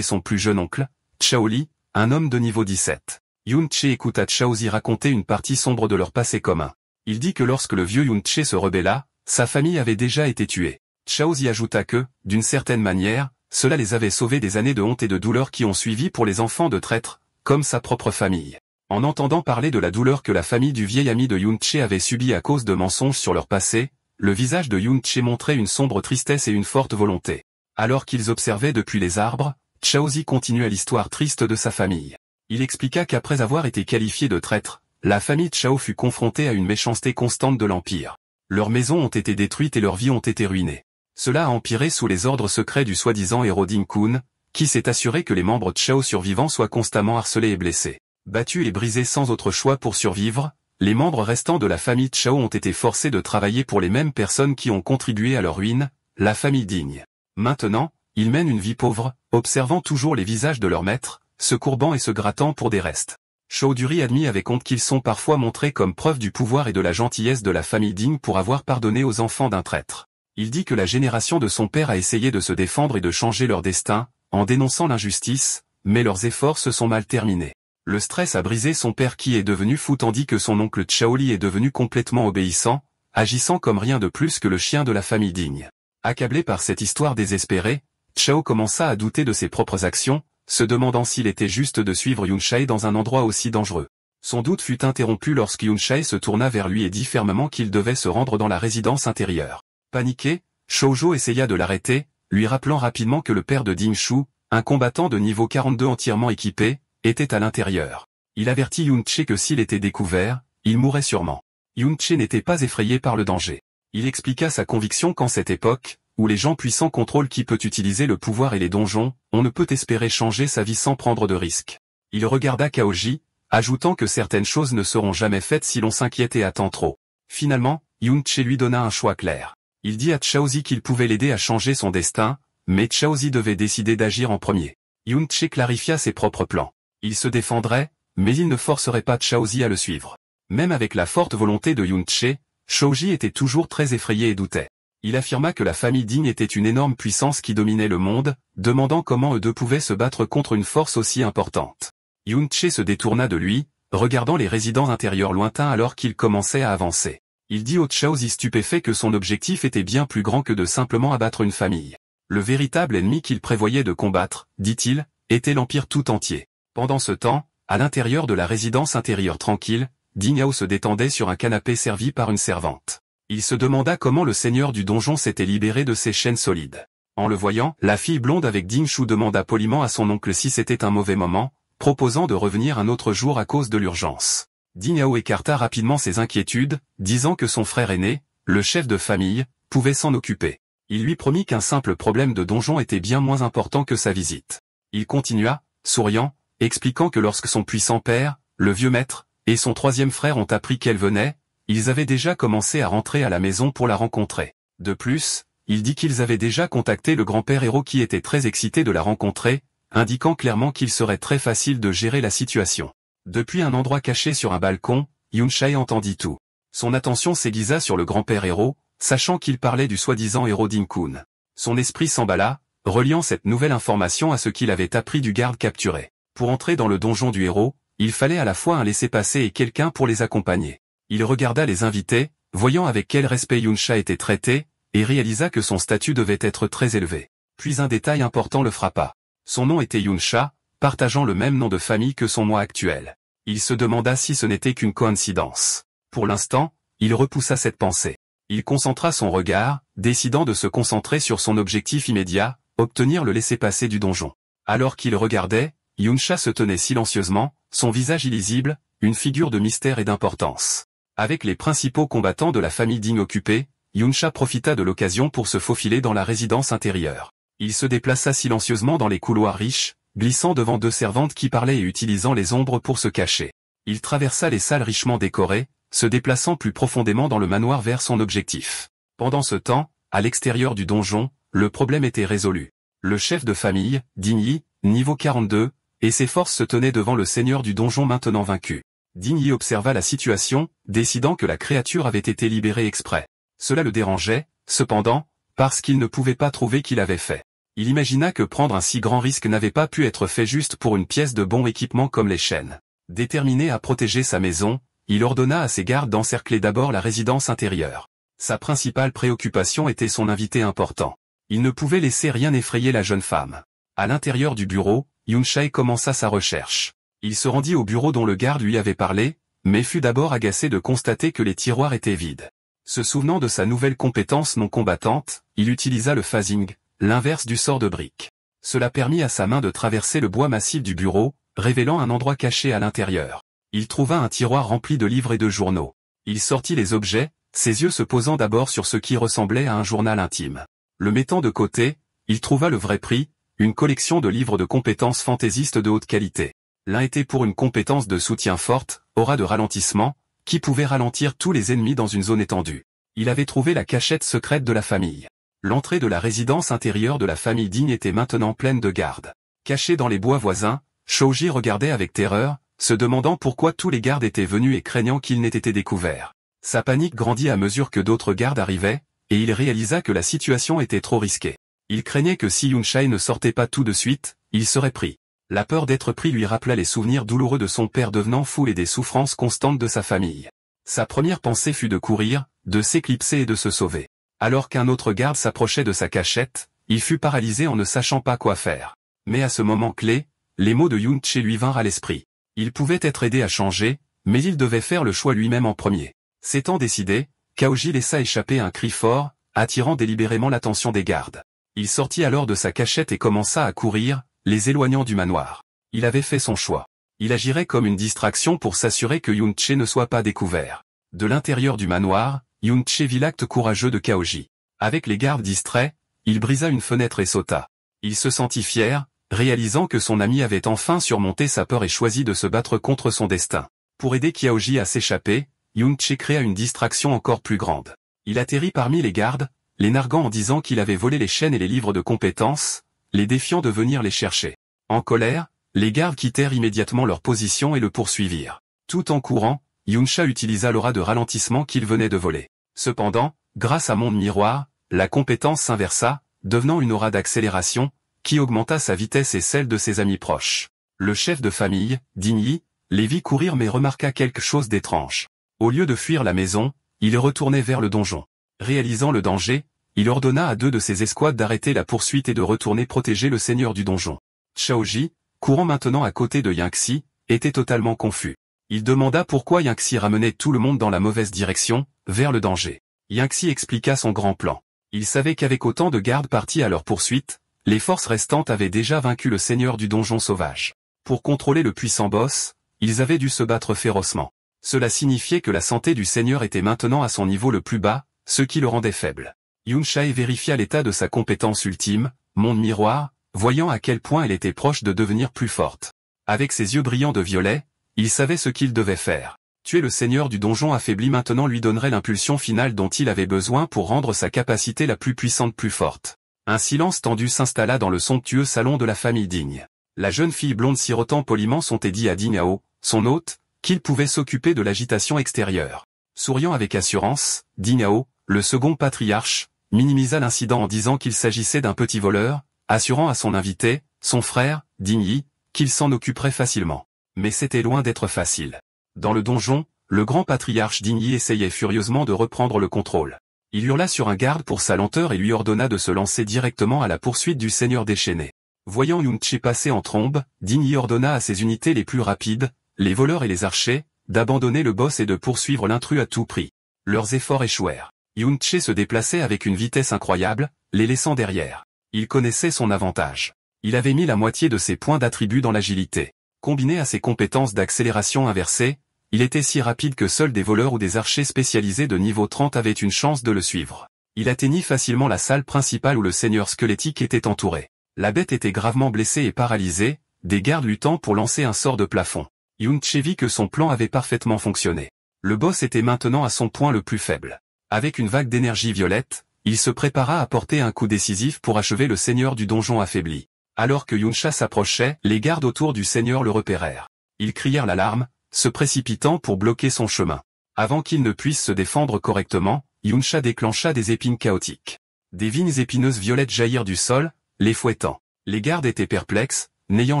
son plus jeune oncle, Chaoli, un homme de niveau 17. Yun-che écouta Chaozi raconter une partie sombre de leur passé commun. Il dit que lorsque le vieux Yun-che se rebella, sa famille avait déjà été tuée. Chaozi ajouta que, d'une certaine manière, cela les avait sauvés des années de honte et de douleur qui ont suivi pour les enfants de traîtres, comme sa propre famille. En entendant parler de la douleur que la famille du vieil ami de Yun-che avait subie à cause de mensonges sur leur passé, le visage de Yun-che montrait une sombre tristesse et une forte volonté. Alors qu'ils observaient depuis les arbres, Chaozi continua l'histoire triste de sa famille. Il expliqua qu'après avoir été qualifié de traître, la famille Chao fut confrontée à une méchanceté constante de l'Empire. Leurs maisons ont été détruites et leurs vies ont été ruinées. Cela a empiré sous les ordres secrets du soi-disant héros Ding-kun, qui s'est assuré que les membres Chao survivants soient constamment harcelés et blessés. Battus et brisés sans autre choix pour survivre, les membres restants de la famille Chao ont été forcés de travailler pour les mêmes personnes qui ont contribué à leur ruine, la famille Ding. Maintenant, ils mènent une vie pauvre, observant toujours les visages de leurs maîtres, se courbant et se grattant pour des restes. Chaudhuri admit avec honte qu'ils sont parfois montrés comme preuve du pouvoir et de la gentillesse de la famille Ding pour avoir pardonné aux enfants d'un traître. Il dit que la génération de son père a essayé de se défendre et de changer leur destin, en dénonçant l'injustice, mais leurs efforts se sont mal terminés. Le stress a brisé son père qui est devenu fou tandis que son oncle Chaoli est devenu complètement obéissant, agissant comme rien de plus que le chien de la famille Ding. Accablé par cette histoire désespérée, Chao commença à douter de ses propres actions, se demandant s'il était juste de suivre Yun-che dans un endroit aussi dangereux. Son doute fut interrompu lorsque Yun-che se tourna vers lui et dit fermement qu'il devait se rendre dans la résidence intérieure. Paniqué, Shoujo essaya de l'arrêter, lui rappelant rapidement que le père de Ding Shu, un combattant de niveau 42 entièrement équipé, était à l'intérieur. Il avertit Yun-che que s'il était découvert, il mourrait sûrement. Yun-che n'était pas effrayé par le danger. Il expliqua sa conviction qu'en cette époque, où les gens puissants contrôlent qui peut utiliser le pouvoir et les donjons, on ne peut espérer changer sa vie sans prendre de risques. Il regarda Kaoji, ajoutant que certaines choses ne seront jamais faites si l'on s'inquiète et attend trop. Finalement, Yun-che lui donna un choix clair. Il dit à Chaozi qu'il pouvait l'aider à changer son destin, mais Chaozi devait décider d'agir en premier. Yun-che clarifia ses propres plans. Il se défendrait, mais il ne forcerait pas Chaozi à le suivre. Même avec la forte volonté de Yun-che, Shoji était toujours très effrayé et doutait. Il affirma que la famille Ding était une énorme puissance qui dominait le monde, demandant comment eux deux pouvaient se battre contre une force aussi importante. Yun-che se détourna de lui, regardant les résidents intérieurs lointains alors qu'il commençait à avancer. Il dit au Chaozi stupéfait que son objectif était bien plus grand que de simplement abattre une famille. Le véritable ennemi qu'il prévoyait de combattre, dit-il, était l'Empire tout entier. Pendant ce temps, à l'intérieur de la résidence intérieure tranquille, Ding Yao se détendait sur un canapé servi par une servante. Il se demanda comment le seigneur du donjon s'était libéré de ses chaînes solides. En le voyant, la fille blonde avec Ding Shu demanda poliment à son oncle si c'était un mauvais moment, proposant de revenir un autre jour à cause de l'urgence. Ding Yao écarta rapidement ses inquiétudes, disant que son frère aîné, le chef de famille, pouvait s'en occuper. Il lui promit qu'un simple problème de donjon était bien moins important que sa visite. Il continua, souriant, expliquant que lorsque son puissant père, le vieux maître, et son troisième frère ont appris qu'elle venait, ils avaient déjà commencé à rentrer à la maison pour la rencontrer. De plus, il dit qu'ils avaient déjà contacté le grand-père héros qui était très excité de la rencontrer, indiquant clairement qu'il serait très facile de gérer la situation. Depuis un endroit caché sur un balcon, Yun-che entendit tout. Son attention s'aiguisa sur le grand-père héros, sachant qu'il parlait du soi-disant héros Ding-kun. Son esprit s'emballa, reliant cette nouvelle information à ce qu'il avait appris du garde capturé. Pour entrer dans le donjon du héros, il fallait à la fois un laissez-passer et quelqu'un pour les accompagner. Il regarda les invités, voyant avec quel respect Yun-che était traité, et réalisa que son statut devait être très élevé. Puis un détail important le frappa. Son nom était Yun-cha, partageant le même nom de famille que son moi actuel. Il se demanda si ce n'était qu'une coïncidence. Pour l'instant, il repoussa cette pensée. Il concentra son regard, décidant de se concentrer sur son objectif immédiat, obtenir le laissez-passer du donjon. Alors qu'il regardait, Yun-cha se tenait silencieusement, son visage illisible, une figure de mystère et d'importance. Avec les principaux combattants de la famille Ding occupés, Yun-cha profita de l'occasion pour se faufiler dans la résidence intérieure. Il se déplaça silencieusement dans les couloirs riches, glissant devant deux servantes qui parlaient et utilisant les ombres pour se cacher. Il traversa les salles richement décorées, se déplaçant plus profondément dans le manoir vers son objectif. Pendant ce temps, à l'extérieur du donjon, le problème était résolu. Le chef de famille, Ding Yi, niveau 42, et ses forces se tenaient devant le seigneur du donjon maintenant vaincu. Ding Yi observa la situation, décidant que la créature avait été libérée exprès. Cela le dérangeait, cependant, parce qu'il ne pouvait pas trouver qui l'avait fait. Il imagina que prendre un si grand risque n'avait pas pu être fait juste pour une pièce de bon équipement comme les chaînes. Déterminé à protéger sa maison, il ordonna à ses gardes d'encercler d'abord la résidence intérieure. Sa principale préoccupation était son invité important. Il ne pouvait laisser rien effrayer la jeune femme. À l'intérieur du bureau, Yoon Chae commença sa recherche. Il se rendit au bureau dont le garde lui avait parlé, mais fut d'abord agacé de constater que les tiroirs étaient vides. Se souvenant de sa nouvelle compétence non combattante, il utilisa le phasing, l'inverse du sort de brique. Cela permit à sa main de traverser le bois massif du bureau, révélant un endroit caché à l'intérieur. Il trouva un tiroir rempli de livres et de journaux. Il sortit les objets, ses yeux se posant d'abord sur ce qui ressemblait à un journal intime. Le mettant de côté, il trouva le vrai prix, une collection de livres de compétences fantaisistes de haute qualité. L'un était pour une compétence de soutien forte, aura de ralentissement, qui pouvait ralentir tous les ennemis dans une zone étendue. Il avait trouvé la cachette secrète de la famille. L'entrée de la résidence intérieure de la famille Digne était maintenant pleine de gardes. Caché dans les bois voisins, Shoji regardait avec terreur, se demandant pourquoi tous les gardes étaient venus et craignant qu'ils n'aient été découverts. Sa panique grandit à mesure que d'autres gardes arrivaient, et il réalisa que la situation était trop risquée. Il craignait que si Yoon Chae ne sortait pas tout de suite, il serait pris. La peur d'être pris lui rappela les souvenirs douloureux de son père devenant fou et des souffrances constantes de sa famille. Sa première pensée fut de courir, de s'éclipser et de se sauver. Alors qu'un autre garde s'approchait de sa cachette, il fut paralysé en ne sachant pas quoi faire. Mais à ce moment clé, les mots de Yoon Chae lui vinrent à l'esprit. Il pouvait être aidé à changer, mais il devait faire le choix lui-même en premier. S'étant décidé, Kaoji laissa échapper un cri fort, attirant délibérément l'attention des gardes. Il sortit alors de sa cachette et commença à courir, les éloignant du manoir. Il avait fait son choix. Il agirait comme une distraction pour s'assurer que Yoon Chae ne soit pas découvert. De l'intérieur du manoir, Yoon Chae vit l'acte courageux de Kaoji. Avec les gardes distraits, il brisa une fenêtre et sauta. Il se sentit fier, réalisant que son ami avait enfin surmonté sa peur et choisi de se battre contre son destin. Pour aider Kaoji à s'échapper, Yoon Chae créa une distraction encore plus grande. Il atterrit parmi les gardes, les narguant en disant qu'il avait volé les chaînes et les livres de compétences, les défiant de venir les chercher. En colère, les gardes quittèrent immédiatement leur position et le poursuivirent. Tout en courant, Yoon Chae utilisa l'aura de ralentissement qu'il venait de voler. Cependant, grâce à Monde Miroir, la compétence s'inversa, devenant une aura d'accélération, qui augmenta sa vitesse et celle de ses amis proches. Le chef de famille, Digny, les vit courir mais remarqua quelque chose d'étrange. Au lieu de fuir la maison, il retournait vers le donjon. Réalisant le danger, il ordonna à 2 de ses escouades d'arrêter la poursuite et de retourner protéger le seigneur du donjon. Chaoji, courant maintenant à côté de Yangxi, était totalement confus. Il demanda pourquoi Yangxi ramenait tout le monde dans la mauvaise direction, vers le danger. Yangxi expliqua son grand plan. Il savait qu'avec autant de gardes partis à leur poursuite, les forces restantes avaient déjà vaincu le seigneur du donjon sauvage. Pour contrôler le puissant boss, ils avaient dû se battre férocement. Cela signifiait que la santé du seigneur était maintenant à son niveau le plus bas, ce qui le rendait faible. Yoon Chae vérifia l'état de sa compétence ultime, Monde Miroir, voyant à quel point elle était proche de devenir plus forte. Avec ses yeux brillants de violet, il savait ce qu'il devait faire. Tuer le seigneur du donjon affaibli maintenant lui donnerait l'impulsion finale dont il avait besoin pour rendre sa capacité la plus puissante plus forte. Un silence tendu s'installa dans le somptueux salon de la famille Digne. La jeune fille blonde sirotant poliment son dit à Dignao, son hôte, qu'il pouvait s'occuper de l'agitation extérieure. Souriant avec assurance, Dignao, le second patriarche, minimisa l'incident en disant qu'il s'agissait d'un petit voleur, assurant à son invité, son frère, Digny, qu'il s'en occuperait facilement. Mais c'était loin d'être facile. Dans le donjon, le grand patriarche Digny essayait furieusement de reprendre le contrôle. Il hurla sur un garde pour sa lenteur et lui ordonna de se lancer directement à la poursuite du seigneur déchaîné. Voyant Yoon Chae passer en trombe, Digny ordonna à ses unités les plus rapides, les voleurs et les archers, d'abandonner le boss et de poursuivre l'intrus à tout prix. Leurs efforts échouèrent. Yoon Chae se déplaçait avec une vitesse incroyable, les laissant derrière. Il connaissait son avantage. Il avait mis la moitié de ses points d'attribut dans l'agilité. Combiné à ses compétences d'accélération inversée, il était si rapide que seuls des voleurs ou des archers spécialisés de niveau 30 avaient une chance de le suivre. Il atteignit facilement la salle principale où le seigneur squelettique était entouré. La bête était gravement blessée et paralysée, des gardes luttant pour lancer un sort de plafond. Yoon Chae vit que son plan avait parfaitement fonctionné. Le boss était maintenant à son point le plus faible. Avec une vague d'énergie violette, il se prépara à porter un coup décisif pour achever le seigneur du donjon affaibli. Alors que Yoon Chae s'approchait, les gardes autour du seigneur le repérèrent. Ils crièrent l'alarme, se précipitant pour bloquer son chemin. Avant qu'il ne puisse se défendre correctement, Yoon Chae déclencha des épines chaotiques. Des vignes épineuses violettes jaillirent du sol, les fouettant. Les gardes étaient perplexes, n'ayant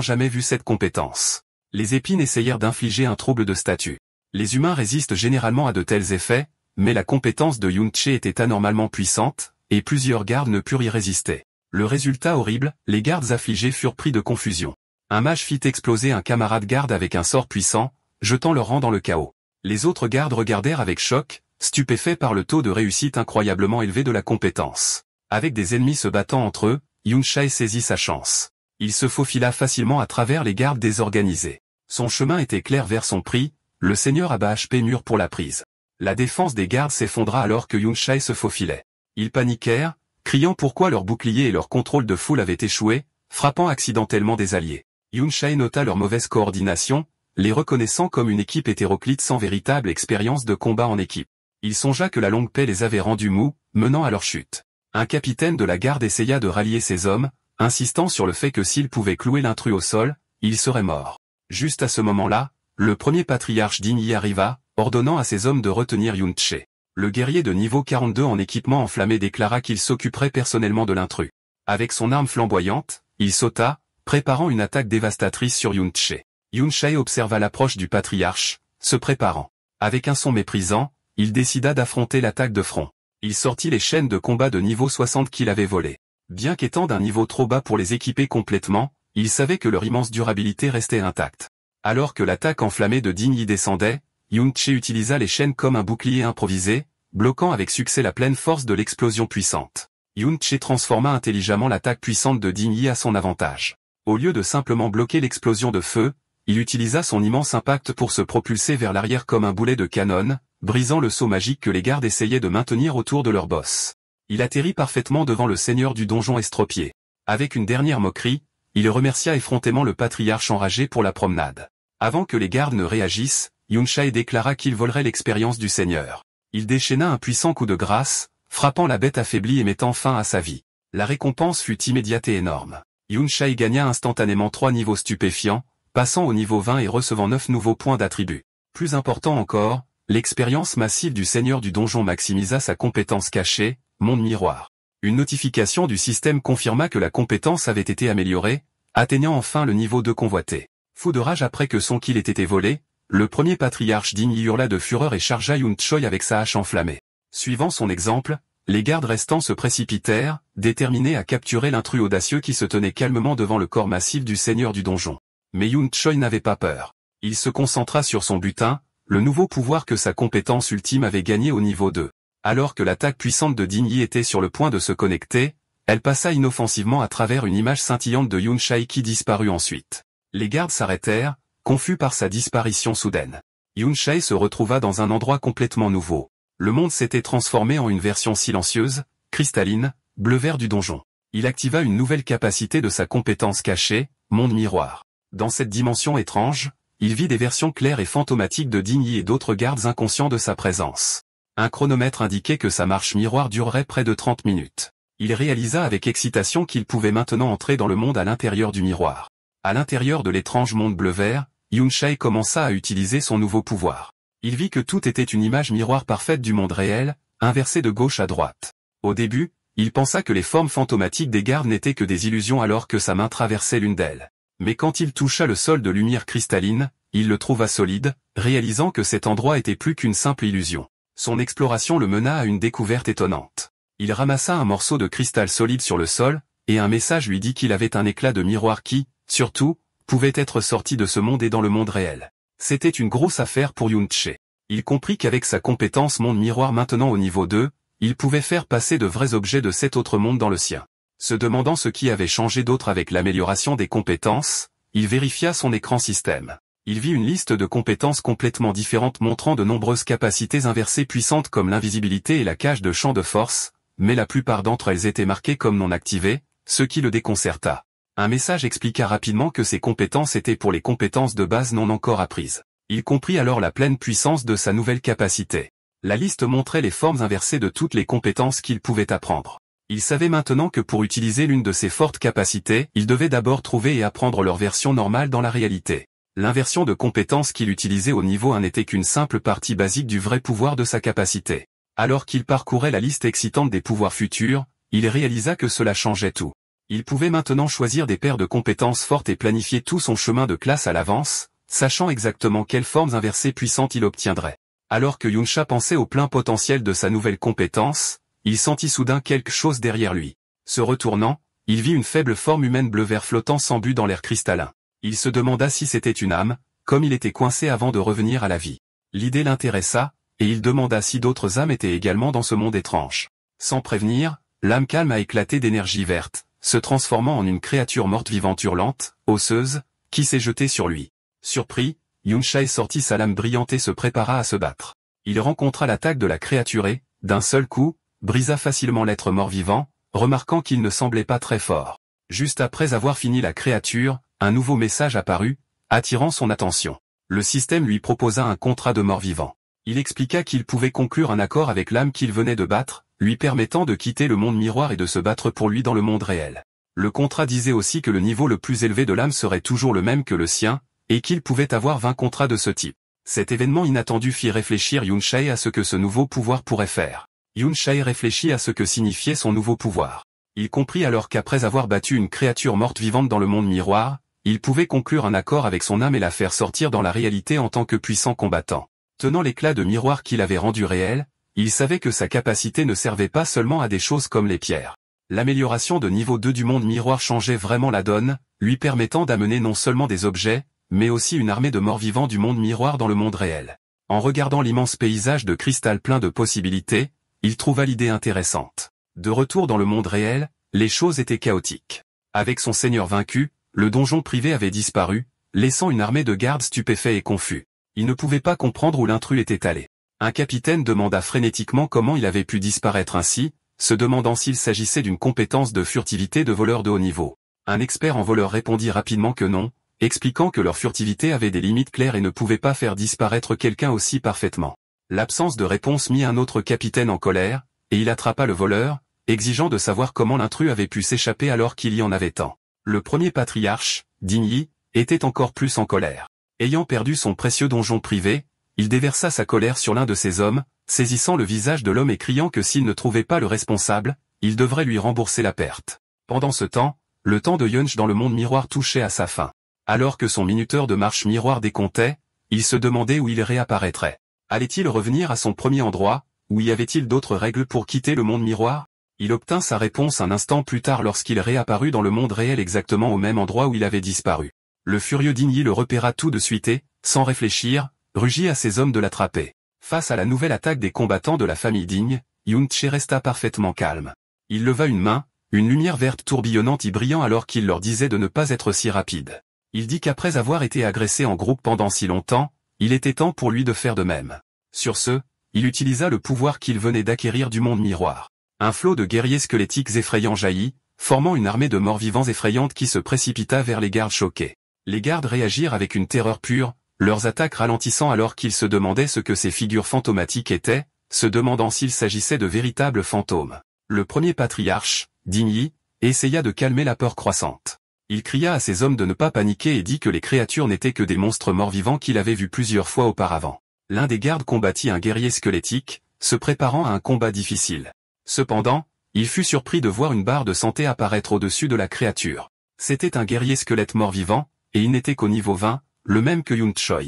jamais vu cette compétence. Les épines essayèrent d'infliger un trouble de statut. Les humains résistent généralement à de tels effets, mais la compétence de Yun-che était anormalement puissante, et plusieurs gardes ne purent y résister. Le résultat horrible, les gardes affligés furent pris de confusion. Un mage fit exploser un camarade garde avec un sort puissant, jetant leur rang dans le chaos. Les autres gardes regardèrent avec choc, stupéfaits par le taux de réussite incroyablement élevé de la compétence. Avec des ennemis se battant entre eux, Yun-che saisit sa chance. Il se faufila facilement à travers les gardes désorganisés. Son chemin était clair vers son prix, le seigneur à bas HP mûr pour la prise. La défense des gardes s'effondra alors que Yun-che se faufilait. Ils paniquèrent, criant pourquoi leur bouclier et leur contrôle de foule avaient échoué, frappant accidentellement des alliés. Yun-che nota leur mauvaise coordination, les reconnaissant comme une équipe hétéroclite sans véritable expérience de combat en équipe. Il songea que la longue paix les avait rendus mous, menant à leur chute. Un capitaine de la garde essaya de rallier ses hommes, insistant sur le fait que s'il pouvait clouer l'intrus au sol, il serait mort. Juste à ce moment-là, le premier patriarche Dingyi arriva, ordonnant à ses hommes de retenir Yun-che. Le guerrier de niveau 42 en équipement enflammé déclara qu'il s'occuperait personnellement de l'intrus. Avec son arme flamboyante, il sauta, préparant une attaque dévastatrice sur Yun-che. Yun-che observa l'approche du patriarche, se préparant. Avec un son méprisant, il décida d'affronter l'attaque de front. Il sortit les chaînes de combat de niveau 60 qu'il avait volées. Bien qu'étant d'un niveau trop bas pour les équiper complètement, il savait que leur immense durabilité restait intacte. Alors que l'attaque enflammée de Dingyi descendait, Yun-che utilisa les chaînes comme un bouclier improvisé, bloquant avec succès la pleine force de l'explosion puissante. Yun-che transforma intelligemment l'attaque puissante de Dingyi à son avantage. Au lieu de simplement bloquer l'explosion de feu, il utilisa son immense impact pour se propulser vers l'arrière comme un boulet de canon, brisant le sceau magique que les gardes essayaient de maintenir autour de leur boss. Il atterrit parfaitement devant le seigneur du donjon estropié. Avec une dernière moquerie, il remercia effrontément le patriarche enragé pour la promenade. Avant que les gardes ne réagissent, Yun-che déclara qu'il volerait l'expérience du seigneur. Il déchaîna un puissant coup de grâce, frappant la bête affaiblie et mettant fin à sa vie. La récompense fut immédiate et énorme. Yun-che gagna instantanément 3 niveaux stupéfiants, passant au niveau 20 et recevant 9 nouveaux points d'attribut. Plus important encore, l'expérience massive du seigneur du donjon maximisa sa compétence cachée, Monde Miroir. Une notification du système confirma que la compétence avait été améliorée, atteignant enfin le niveau 2 convoité. Fou de rage après que son kill ait été volé, le premier patriarche Dingyi hurla de fureur et chargea Yun-che avec sa hache enflammée. Suivant son exemple, les gardes restants se précipitèrent, déterminés à capturer l'intrus audacieux qui se tenait calmement devant le corps massif du seigneur du donjon. Mais Yun-che n'avait pas peur. Il se concentra sur son butin, le nouveau pouvoir que sa compétence ultime avait gagné au niveau 2. Alors que l'attaque puissante de Dingyi était sur le point de se connecter, elle passa inoffensivement à travers une image scintillante de Yun-che qui disparut ensuite. Les gardes s'arrêtèrent, confus par sa disparition soudaine. Yun-che se retrouva dans un endroit complètement nouveau. Le monde s'était transformé en une version silencieuse, cristalline, bleu-vert du donjon. Il activa une nouvelle capacité de sa compétence cachée, Monde Miroir. Dans cette dimension étrange, il vit des versions claires et fantomatiques de Dingyi et d'autres gardes inconscients de sa présence. Un chronomètre indiquait que sa marche miroir durerait près de 30 minutes. Il réalisa avec excitation qu'il pouvait maintenant entrer dans le monde à l'intérieur du miroir. À l'intérieur de l'étrange monde bleu-vert, Yun-che commença à utiliser son nouveau pouvoir. Il vit que tout était une image miroir parfaite du monde réel, inversée de gauche à droite. Au début, il pensa que les formes fantomatiques des gardes n'étaient que des illusions alors que sa main traversait l'une d'elles. Mais quand il toucha le sol de lumière cristalline, il le trouva solide, réalisant que cet endroit était plus qu'une simple illusion. Son exploration le mena à une découverte étonnante. Il ramassa un morceau de cristal solide sur le sol, et un message lui dit qu'il avait un éclat de miroir qui, surtout, pouvait être sorti de ce monde et dans le monde réel. C'était une grosse affaire pour Yun-che. Il comprit qu'avec sa compétence monde miroir maintenant au niveau 2, il pouvait faire passer de vrais objets de cet autre monde dans le sien. Se demandant ce qui avait changé d'autre avec l'amélioration des compétences, il vérifia son écran système. Il vit une liste de compétences complètement différentes montrant de nombreuses capacités inversées puissantes comme l'invisibilité et la cage de champ de force, mais la plupart d'entre elles étaient marquées comme non activées, ce qui le déconcerta. Un message expliqua rapidement que ces compétences étaient pour les compétences de base non encore apprises. Il comprit alors la pleine puissance de sa nouvelle capacité. La liste montrait les formes inversées de toutes les compétences qu'il pouvait apprendre. Il savait maintenant que pour utiliser l'une de ces fortes capacités, il devait d'abord trouver et apprendre leur version normale dans la réalité. L'inversion de compétences qu'il utilisait au niveau 1 n'était qu'une simple partie basique du vrai pouvoir de sa capacité. Alors qu'il parcourait la liste excitante des pouvoirs futurs, il réalisa que cela changeait tout. Il pouvait maintenant choisir des paires de compétences fortes et planifier tout son chemin de classe à l'avance, sachant exactement quelles formes inversées puissantes il obtiendrait. Alors que Yunsha pensait au plein potentiel de sa nouvelle compétence, il sentit soudain quelque chose derrière lui. Se retournant, il vit une faible forme humaine bleu-vert flottant sans but dans l'air cristallin. Il se demanda si c'était une âme, comme il était coincé avant de revenir à la vie. L'idée l'intéressa, et il demanda si d'autres âmes étaient également dans ce monde étrange. Sans prévenir, l'âme calme a éclaté d'énergie verte, se transformant en une créature morte vivante hurlante, osseuse, qui s'est jetée sur lui. Surpris, Yunsha sortit sa lame brillante et se prépara à se battre. Il rencontra l'attaque de la créature et, d'un seul coup, brisa facilement l'être mort-vivant, remarquant qu'il ne semblait pas très fort. Juste après avoir fini la créature, un nouveau message apparut, attirant son attention. Le système lui proposa un contrat de mort-vivant. Il expliqua qu'il pouvait conclure un accord avec l'âme qu'il venait de battre, lui permettant de quitter le monde miroir et de se battre pour lui dans le monde réel. Le contrat disait aussi que le niveau le plus élevé de l'âme serait toujours le même que le sien, et qu'il pouvait avoir 20 contrats de ce type. Cet événement inattendu fit réfléchir Yunsha à ce que ce nouveau pouvoir pourrait faire. Yunsha réfléchit à ce que signifiait son nouveau pouvoir. Il comprit alors qu'après avoir battu une créature morte vivante dans le monde miroir, il pouvait conclure un accord avec son âme et la faire sortir dans la réalité en tant que puissant combattant. Tenant l'éclat de miroir qu'il avait rendu réel, il savait que sa capacité ne servait pas seulement à des choses comme les pierres. L'amélioration de niveau 2 du monde miroir changeait vraiment la donne, lui permettant d'amener non seulement des objets, mais aussi une armée de morts vivants du monde miroir dans le monde réel. En regardant l'immense paysage de cristal plein de possibilités, il trouva l'idée intéressante. De retour dans le monde réel, les choses étaient chaotiques. Avec son seigneur vaincu, le donjon privé avait disparu, laissant une armée de gardes stupéfaits et confus. Il ne pouvait pas comprendre où l'intrus était allé. Un capitaine demanda frénétiquement comment il avait pu disparaître ainsi, se demandant s'il s'agissait d'une compétence de furtivité de voleur de haut niveau. Un expert en voleur répondit rapidement que non, expliquant que leur furtivité avait des limites claires et ne pouvait pas faire disparaître quelqu'un aussi parfaitement. L'absence de réponse mit un autre capitaine en colère, et il attrapa le voleur, exigeant de savoir comment l'intrus avait pu s'échapper alors qu'il y en avait tant. Le premier patriarche, Digny, était encore plus en colère. Ayant perdu son précieux donjon privé, il déversa sa colère sur l'un de ses hommes, saisissant le visage de l'homme et criant que s'il ne trouvait pas le responsable, il devrait lui rembourser la perte. Pendant ce temps, le temps de Yunch dans le monde miroir touchait à sa fin. Alors que son minuteur de marche miroir décomptait, il se demandait où il réapparaîtrait. Allait-il revenir à son premier endroit, ou y avait-il d'autres règles pour quitter le monde miroir? Il obtint sa réponse un instant plus tard lorsqu'il réapparut dans le monde réel exactement au même endroit où il avait disparu. Le furieux Digny le repéra tout de suite et, sans réfléchir, rugit à ses hommes de l'attraper. Face à la nouvelle attaque des combattants de la famille Digne, Yunsha resta parfaitement calme. Il leva une main, une lumière verte tourbillonnante y brillant alors qu'il leur disait de ne pas être si rapide. Il dit qu'après avoir été agressé en groupe pendant si longtemps, il était temps pour lui de faire de même. Sur ce, il utilisa le pouvoir qu'il venait d'acquérir du monde miroir. Un flot de guerriers squelettiques effrayants jaillit, formant une armée de morts-vivants effrayantes qui se précipita vers les gardes choqués. Les gardes réagirent avec une terreur pure, leurs attaques ralentissant alors qu'ils se demandaient ce que ces figures fantomatiques étaient, se demandant s'il s'agissait de véritables fantômes. Le premier patriarche, Digny, essaya de calmer la peur croissante. Il cria à ses hommes de ne pas paniquer et dit que les créatures n'étaient que des monstres morts-vivants qu'il avait vus plusieurs fois auparavant. L'un des gardes combattit un guerrier squelettique, se préparant à un combat difficile. Cependant, il fut surpris de voir une barre de santé apparaître au-dessus de la créature. C'était un guerrier squelette mort-vivant, et il n'était qu'au niveau 20, le même que Yunsha.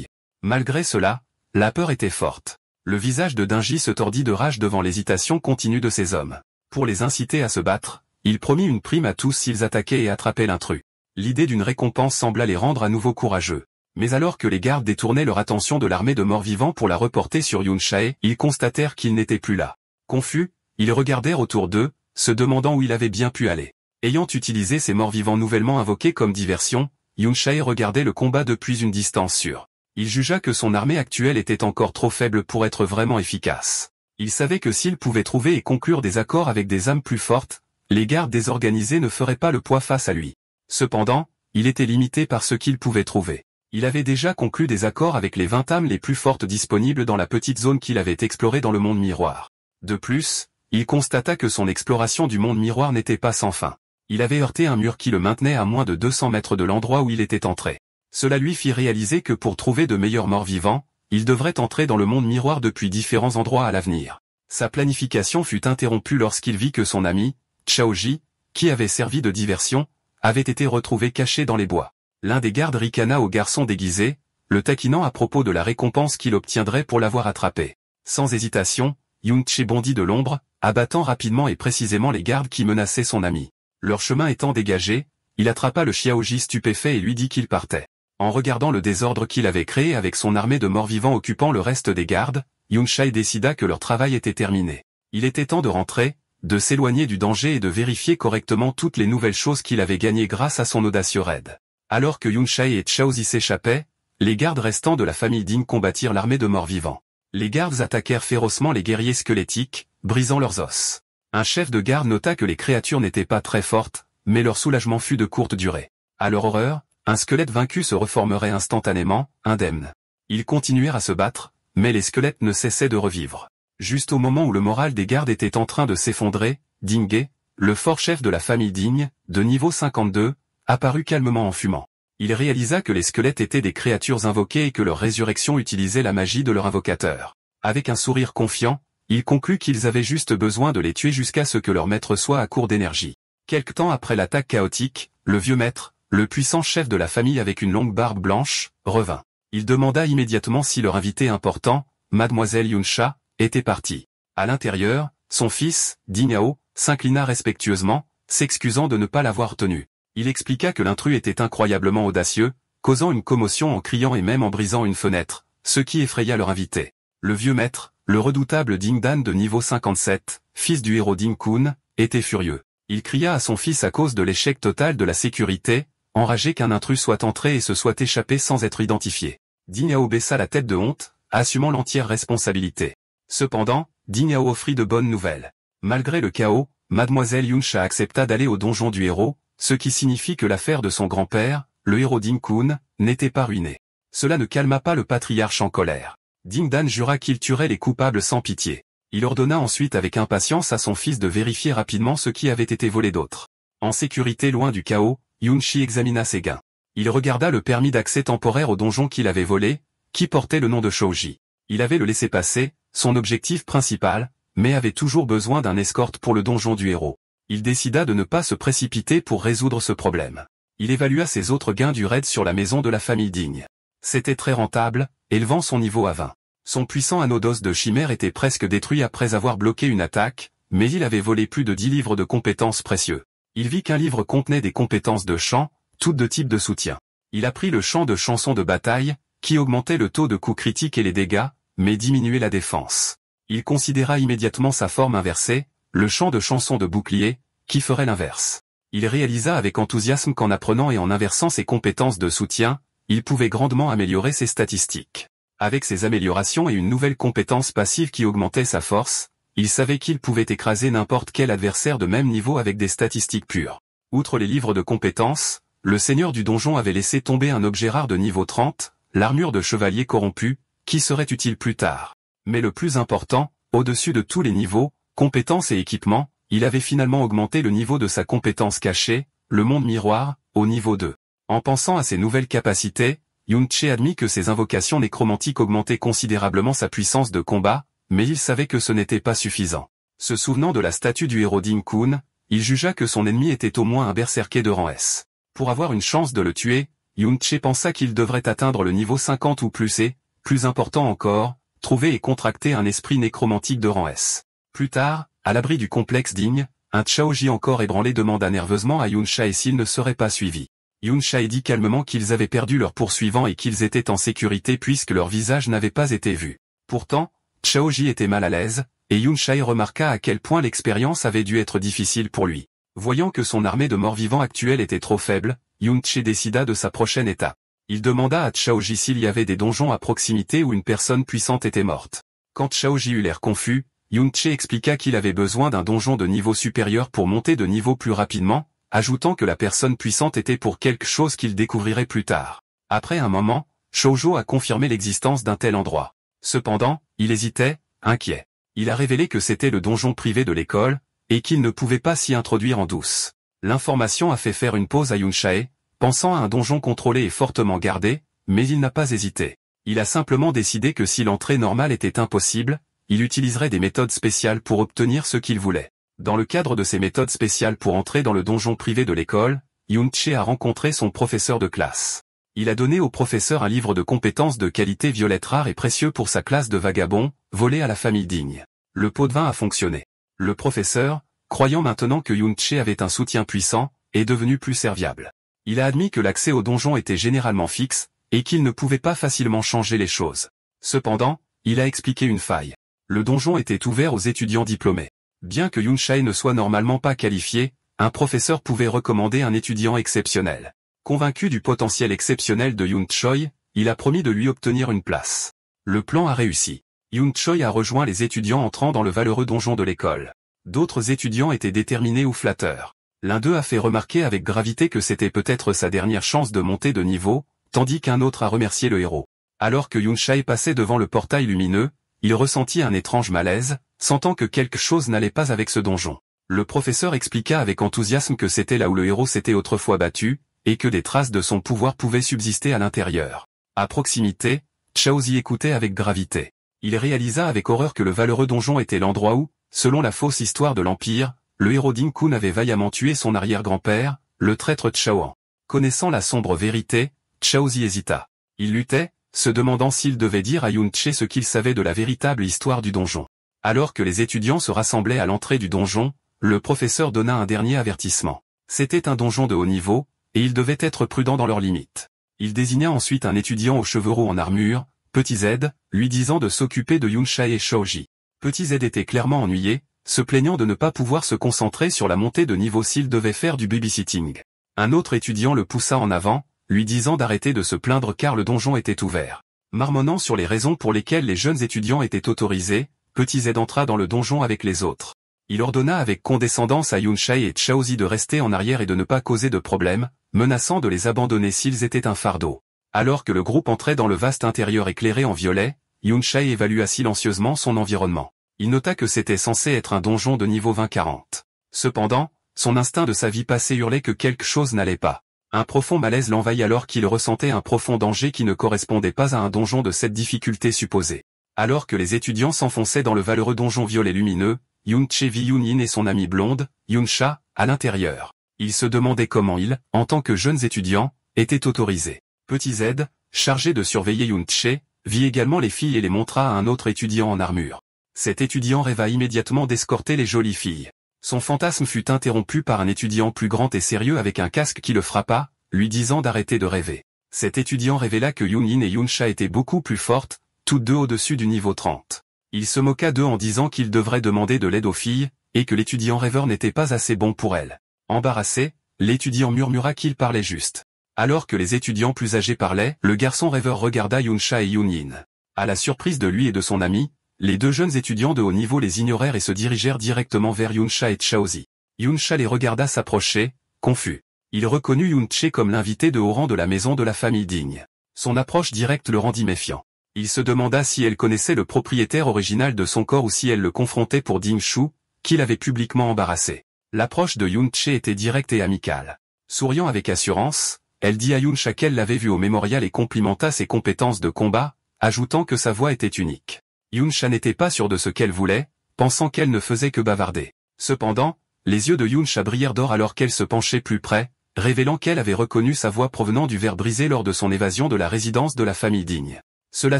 Malgré cela, la peur était forte. Le visage de Dingy se tordit de rage devant l'hésitation continue de ses hommes. Pour les inciter à se battre, il promit une prime à tous s'ils attaquaient et attrapaient l'intrus. L'idée d'une récompense sembla les rendre à nouveau courageux. Mais alors que les gardes détournaient leur attention de l'armée de morts-vivants pour la reporter sur Yunsha, ils constatèrent qu'il n'était plus là. Confus, ils regardèrent autour d'eux, se demandant où il avait bien pu aller. Ayant utilisé ces morts-vivants nouvellement invoqués comme diversion, Yunsha regardait le combat depuis une distance sûre. Il jugea que son armée actuelle était encore trop faible pour être vraiment efficace. Il savait que s'il pouvait trouver et conclure des accords avec des âmes plus fortes, les gardes désorganisés ne feraient pas le poids face à lui. Cependant, il était limité par ce qu'il pouvait trouver. Il avait déjà conclu des accords avec les 20 âmes les plus fortes disponibles dans la petite zone qu'il avait explorée dans le monde miroir. De plus, il constata que son exploration du monde miroir n'était pas sans fin. Il avait heurté un mur qui le maintenait à moins de 200 mètres de l'endroit où il était entré. Cela lui fit réaliser que pour trouver de meilleurs morts-vivants, il devrait entrer dans le monde miroir depuis différents endroits à l'avenir. Sa planification fut interrompue lorsqu'il vit que son ami, Chaoji, qui avait servi de diversion, avait été retrouvé caché dans les bois. L'un des gardes ricana au garçon déguisé, le taquinant à propos de la récompense qu'il obtiendrait pour l'avoir attrapé. Sans hésitation, Yun-che bondit de l'ombre, abattant rapidement et précisément les gardes qui menaçaient son ami. Leur chemin étant dégagé, il attrapa le Xiaoji stupéfait et lui dit qu'il partait. En regardant le désordre qu'il avait créé avec son armée de morts-vivants occupant le reste des gardes, Yun-che décida que leur travail était terminé. Il était temps de rentrer, de s'éloigner du danger et de vérifier correctement toutes les nouvelles choses qu'il avait gagnées grâce à son audacieux raid. Alors que Yun-che et Xiaozi s'échappaient, les gardes restants de la famille Ding combattirent l'armée de morts-vivants. Les gardes attaquèrent férocement les guerriers squelettiques, brisant leurs os. Un chef de garde nota que les créatures n'étaient pas très fortes, mais leur soulagement fut de courte durée. À leur horreur, un squelette vaincu se reformerait instantanément, indemne. Ils continuèrent à se battre, mais les squelettes ne cessaient de revivre. Juste au moment où le moral des gardes était en train de s'effondrer, Dinghe, le fort chef de la famille Ding, de niveau 52, apparut calmement en fumant. Il réalisa que les squelettes étaient des créatures invoquées et que leur résurrection utilisait la magie de leur invocateur. Avec un sourire confiant, il conclut qu'ils avaient juste besoin de les tuer jusqu'à ce que leur maître soit à court d'énergie. Quelque temps après l'attaque chaotique, le vieux maître, le puissant chef de la famille avec une longue barbe blanche, revint. Il demanda immédiatement si leur invité important, Mademoiselle Yun-cha, était parti. À l'intérieur, son fils, Dingyao, s'inclina respectueusement, s'excusant de ne pas l'avoir tenu. Il expliqua que l'intrus était incroyablement audacieux, causant une commotion en criant et même en brisant une fenêtre, ce qui effraya leur invité. Le vieux maître, le redoutable Ding Dan de niveau 57, fils du héros Ding Kun, était furieux. Il cria à son fils à cause de l'échec total de la sécurité, enragé qu'un intrus soit entré et se soit échappé sans être identifié. Dingyao baissa la tête de honte, assumant l'entière responsabilité. Cependant, Dingyao offrit de bonnes nouvelles. Malgré le chaos, Mademoiselle Yun-cha accepta d'aller au donjon du héros, ce qui signifie que l'affaire de son grand-père, le héros Ding Kun, n'était pas ruinée. Cela ne calma pas le patriarche en colère. Ding Dan jura qu'il tuerait les coupables sans pitié. Il ordonna ensuite avec impatience à son fils de vérifier rapidement ce qui avait été volé d'autre. En sécurité loin du chaos, Yun-chi examina ses gains. Il regarda le permis d'accès temporaire au donjon qu'il avait volé, qui portait le nom de Shouji. Il avait le laissé-passer, son objectif principal, mais avait toujours besoin d'un escorte pour le donjon du héros. Il décida de ne pas se précipiter pour résoudre ce problème. Il évalua ses autres gains du raid sur la maison de la famille Ding. C'était très rentable, élevant son niveau à 20. Son puissant anneau d'os de chimère était presque détruit après avoir bloqué une attaque, mais il avait volé plus de 10 livres de compétences précieux. Il vit qu'un livre contenait des compétences de chant, toutes de type de soutien. Il apprit le chant de chanson de bataille, qui augmentait le taux de coups critiques et les dégâts, mais diminuait la défense. Il considéra immédiatement sa forme inversée, le chant de chanson de bouclier, qui ferait l'inverse. Il réalisa avec enthousiasme qu'en apprenant et en inversant ses compétences de soutien, il pouvait grandement améliorer ses statistiques. Avec ces améliorations et une nouvelle compétence passive qui augmentait sa force, il savait qu'il pouvait écraser n'importe quel adversaire de même niveau avec des statistiques pures. Outre les livres de compétences, le seigneur du donjon avait laissé tomber un objet rare de niveau 30, l'armure de chevalier corrompu, qui serait utile plus tard. Mais le plus important, au-dessus de tous les niveaux, compétences et équipements, il avait finalement augmenté le niveau de sa compétence cachée, le monde miroir, au niveau 2. En pensant à ses nouvelles capacités, Yun-che admit que ses invocations nécromantiques augmentaient considérablement sa puissance de combat, mais il savait que ce n'était pas suffisant. Se souvenant de la statue du héros Ding Kun, il jugea que son ennemi était au moins un berserker de rang S. Pour avoir une chance de le tuer, Yun-che pensa qu'il devrait atteindre le niveau 50 ou plus et, plus important encore, trouver et contracter un esprit nécromantique de rang S. Plus tard, à l'abri du complexe Ding, un Xiaoji encore ébranlé demanda nerveusement à Yun-cha s'il ne serait pas suivi. Yun-cha dit calmement qu'ils avaient perdu leurs poursuivants et qu'ils étaient en sécurité puisque leur visage n'avait pas été vu. Pourtant, Xiaoji était mal à l'aise, et Yun-cha remarqua à quel point l'expérience avait dû être difficile pour lui. Voyant que son armée de morts-vivants actuelle était trop faible, Yun-che décida de sa prochaine étape. Il demanda à Xiaoji s'il y avait des donjons à proximité où une personne puissante était morte. Quand Xiaoji eut l'air confus, Yun-che expliqua qu'il avait besoin d'un donjon de niveau supérieur pour monter de niveau plus rapidement, ajoutant que la personne puissante était pour quelque chose qu'il découvrirait plus tard. Après un moment, Shoujo a confirmé l'existence d'un tel endroit. Cependant, il hésitait, inquiet. Il a révélé que c'était le donjon privé de l'école, et qu'il ne pouvait pas s'y introduire en douce. L'information a fait faire une pause à Yun-cha, pensant à un donjon contrôlé et fortement gardé, mais il n'a pas hésité. Il a simplement décidé que si l'entrée normale était impossible, il utiliserait des méthodes spéciales pour obtenir ce qu'il voulait. Dans le cadre de ces méthodes spéciales pour entrer dans le donjon privé de l'école, Yun-che a rencontré son professeur de classe. Il a donné au professeur un livre de compétences de qualité violette rare et précieux pour sa classe de vagabonds, volé à la famille digne. Le pot de vin a fonctionné. Le professeur, croyant maintenant que Yun-che avait un soutien puissant, est devenu plus serviable. Il a admis que l'accès au donjon était généralement fixe, et qu'il ne pouvait pas facilement changer les choses. Cependant, il a expliqué une faille. Le donjon était ouvert aux étudiants diplômés. Bien que Yun-che ne soit normalement pas qualifié, un professeur pouvait recommander un étudiant exceptionnel. Convaincu du potentiel exceptionnel de Yun-choi, il a promis de lui obtenir une place. Le plan a réussi. Yun-choi a rejoint les étudiants entrant dans le valeureux donjon de l'école. D'autres étudiants étaient déterminés ou flatteurs. L'un d'eux a fait remarquer avec gravité que c'était peut-être sa dernière chance de monter de niveau, tandis qu'un autre a remercié le héros. Alors que Yun-che passait devant le portail lumineux, il ressentit un étrange malaise, sentant que quelque chose n'allait pas avec ce donjon. Le professeur expliqua avec enthousiasme que c'était là où le héros s'était autrefois battu, et que des traces de son pouvoir pouvaient subsister à l'intérieur. À proximité, Chaozi écoutait avec gravité. Il réalisa avec horreur que le valeureux donjon était l'endroit où, selon la fausse histoire de l'Empire, le héros Ding-kun avait vaillamment tué son arrière-grand-père, le traître Chaoan. Connaissant la sombre vérité, Chaozi hésita. Il luttait, se demandant s'il devait dire à Yun-che ce qu'il savait de la véritable histoire du donjon. Alors que les étudiants se rassemblaient à l'entrée du donjon, le professeur donna un dernier avertissement. C'était un donjon de haut niveau, et ils devaient être prudents dans leurs limites. Il désigna ensuite un étudiant aux cheveux roux en armure, Petit Z, lui disant de s'occuper de Yun-che et Shoji. Petit Z était clairement ennuyé, se plaignant de ne pas pouvoir se concentrer sur la montée de niveau s'il devait faire du babysitting. Un autre étudiant le poussa en avant, lui disant d'arrêter de se plaindre car le donjon était ouvert. Marmonnant sur les raisons pour lesquelles les jeunes étudiants étaient autorisés, Petit Z entra dans le donjon avec les autres. Il ordonna avec condescendance à Yun-che et Chaozi de rester en arrière et de ne pas causer de problème, menaçant de les abandonner s'ils étaient un fardeau. Alors que le groupe entrait dans le vaste intérieur éclairé en violet, Yun-che évalua silencieusement son environnement. Il nota que c'était censé être un donjon de niveau 20-40. Cependant, son instinct de sa vie passée hurlait que quelque chose n'allait pas. Un profond malaise l'envahit alors qu'il ressentait un profond danger qui ne correspondait pas à un donjon de cette difficulté supposée. Alors que les étudiants s'enfonçaient dans le valeureux donjon violet lumineux, Yun-che vit Yun-in et son amie blonde, Yun-cha, à l'intérieur. Il se demandait comment ils, en tant que jeunes étudiants, étaient autorisés. Petit Z, chargé de surveiller Yun-che, vit également les filles et les montra à un autre étudiant en armure. Cet étudiant rêva immédiatement d'escorter les jolies filles. Son fantasme fut interrompu par un étudiant plus grand et sérieux avec un casque qui le frappa, lui disant d'arrêter de rêver. Cet étudiant révéla que Yun-in et Yun-cha étaient beaucoup plus fortes, toutes deux au-dessus du niveau 30. Il se moqua d'eux en disant qu'il devrait demander de l'aide aux filles, et que l'étudiant rêveur n'était pas assez bon pour elles. Embarrassé, l'étudiant murmura qu'il parlait juste. Alors que les étudiants plus âgés parlaient, le garçon rêveur regarda Yun-cha et Yun-in. À la surprise de lui et de son ami, les deux jeunes étudiants de haut niveau les ignorèrent et se dirigèrent directement vers Yun-cha et Chaozi. Yun-cha les regarda s'approcher, confus. Il reconnut Yun-che comme l'invité de haut rang de la maison de la famille digne. Son approche directe le rendit méfiant. Il se demanda si elle connaissait le propriétaire original de son corps ou si elle le confrontait pour Ding-shu, qu'il avait publiquement embarrassé. L'approche de Yun-che était directe et amicale. Souriant avec assurance, elle dit à Yun-cha qu'elle l'avait vu au mémorial et complimenta ses compétences de combat, ajoutant que sa voix était unique. Yun-cha n'était pas sûr de ce qu'elle voulait, pensant qu'elle ne faisait que bavarder. Cependant, les yeux de Yun-cha brillèrent d'or alors qu'elle se penchait plus près, révélant qu'elle avait reconnu sa voix provenant du verre brisé lors de son évasion de la résidence de la famille digne. Cela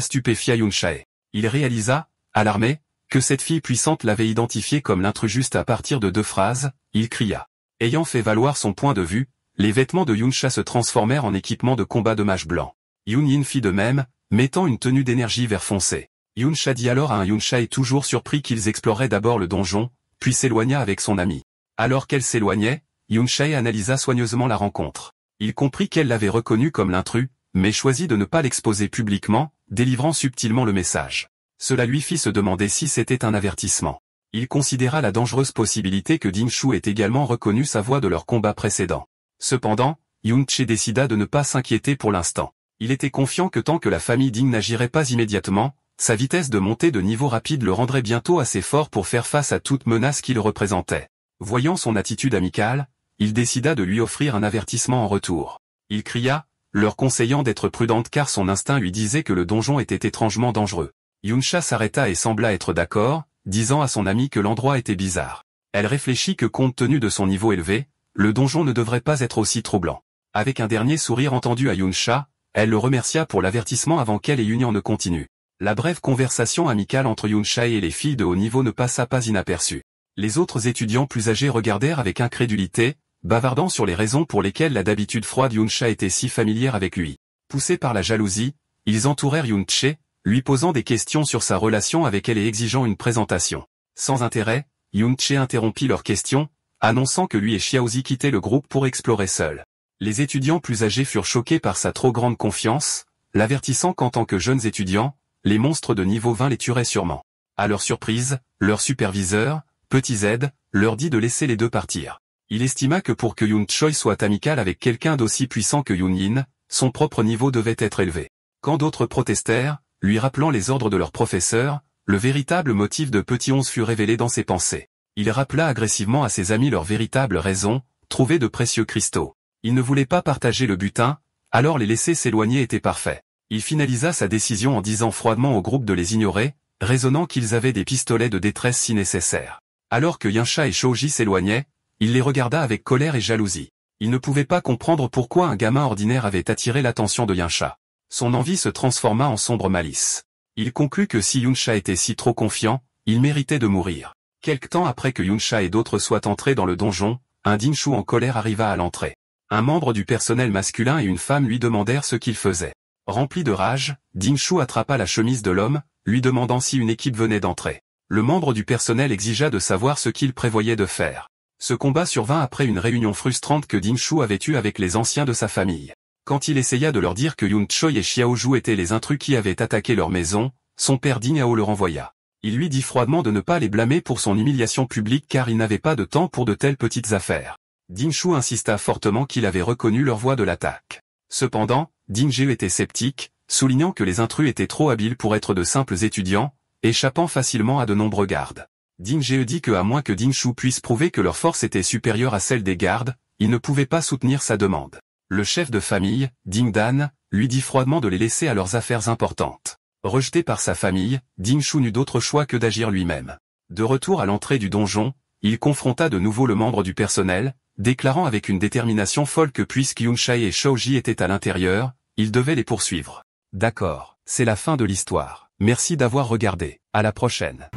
stupéfia Yun-cha. Il réalisa, alarmé, que cette fille puissante l'avait identifié comme l'intrus juste à partir de 2 phrases, il cria. Ayant fait valoir son point de vue, les vêtements de Yun-cha se transformèrent en équipement de combat de mage blanc. Yun-in fit de même, mettant une tenue d'énergie vert foncé. Yun-cha dit alors à un Yun-cha toujours surpris qu'ils exploraient d'abord le donjon, puis s'éloigna avec son ami. Alors qu'elle s'éloignait, Yun-cha analysa soigneusement la rencontre. Il comprit qu'elle l'avait reconnu comme l'intrus, mais choisit de ne pas l'exposer publiquement, délivrant subtilement le message. Cela lui fit se demander si c'était un avertissement. Il considéra la dangereuse possibilité que Ding-shu ait également reconnu sa voix de leur combat précédent. Cependant, Yun-che décida de ne pas s'inquiéter pour l'instant. Il était confiant que tant que la famille Ding n'agirait pas immédiatement, sa vitesse de montée de niveau rapide le rendrait bientôt assez fort pour faire face à toute menace qu'il représentait. Voyant son attitude amicale, il décida de lui offrir un avertissement en retour. Il cria, leur conseillant d'être prudente car son instinct lui disait que le donjon était étrangement dangereux. Yun-cha s'arrêta et sembla être d'accord, disant à son ami que l'endroit était bizarre. Elle réfléchit que compte tenu de son niveau élevé, le donjon ne devrait pas être aussi troublant. Avec un dernier sourire entendu à Yun-cha, Elle le remercia pour l'avertissement avant qu'elle et Union ne continuent. La brève conversation amicale entre Yoon-chae et les filles de haut niveau ne passa pas inaperçue. Les autres étudiants plus âgés regardèrent avec incrédulité, bavardant sur les raisons pour lesquelles la d'habitude froide Yoon-chae était si familière avec lui. Poussés par la jalousie, ils entourèrent Yoon-chae, lui posant des questions sur sa relation avec elle et exigeant une présentation. Sans intérêt, Yoon-chae interrompit leurs questions, annonçant que lui et Xiaozi quittaient le groupe pour explorer seuls. Les étudiants plus âgés furent choqués par sa trop grande confiance, l'avertissant qu'en tant que jeunes étudiants, les monstres de niveau 20 les tueraient sûrement. À leur surprise, leur superviseur, Petit Z, leur dit de laisser les deux partir. Il estima que pour que Yoon-chae soit amical avec quelqu'un d'aussi puissant que Yoon-in, son propre niveau devait être élevé. Quand d'autres protestèrent, lui rappelant les ordres de leur professeur, le véritable motif de Petit 11 fut révélé dans ses pensées. Il rappela agressivement à ses amis leur véritable raison, trouver de précieux cristaux. Il ne voulait pas partager le butin, alors les laisser s'éloigner était parfait. Il finalisa sa décision en disant froidement au groupe de les ignorer, raisonnant qu'ils avaient des pistolets de détresse si nécessaire. Alors que Yansha et Shoji s'éloignaient, il les regarda avec colère et jalousie. Il ne pouvait pas comprendre pourquoi un gamin ordinaire avait attiré l'attention de Yansha. Son envie se transforma en sombre malice. Il conclut que si Yansha était si trop confiant, il méritait de mourir. Quelque temps après que Yansha et d'autres soient entrés dans le donjon, un Dinshu en colère arriva à l'entrée. Un membre du personnel masculin et une femme lui demandèrent ce qu'il faisait. Rempli de rage, Dinshu attrapa la chemise de l'homme, lui demandant si une équipe venait d'entrer. Le membre du personnel exigea de savoir ce qu'il prévoyait de faire. Ce combat survint après une réunion frustrante que Dinshu avait eue avec les anciens de sa famille. Quand il essaya de leur dire que Yoon-chae et Xiaoju étaient les intrus qui avaient attaqué leur maison, son père Ding-ao le renvoya. Il lui dit froidement de ne pas les blâmer pour son humiliation publique car il n'avait pas de temps pour de telles petites affaires. Dinshu insista fortement qu'il avait reconnu leur voie de l'attaque. Cependant, Ding-je était sceptique, soulignant que les intrus étaient trop habiles pour être de simples étudiants, échappant facilement à de nombreux gardes. Ding-je dit que à moins que Dinshu puisse prouver que leur force était supérieure à celle des gardes, il ne pouvait pas soutenir sa demande. Le chef de famille, Ding-dan, lui dit froidement de les laisser à leurs affaires importantes. Rejeté par sa famille, Dinshu n'eut d'autre choix que d'agir lui-même. De retour à l'entrée du donjon, il confronta de nouveau le membre du personnel, déclarant avec une détermination folle que puisque Yoon-chae et Shoji étaient à l'intérieur, il devait les poursuivre. D'accord, c'est la fin de l'histoire. Merci d'avoir regardé. À la prochaine.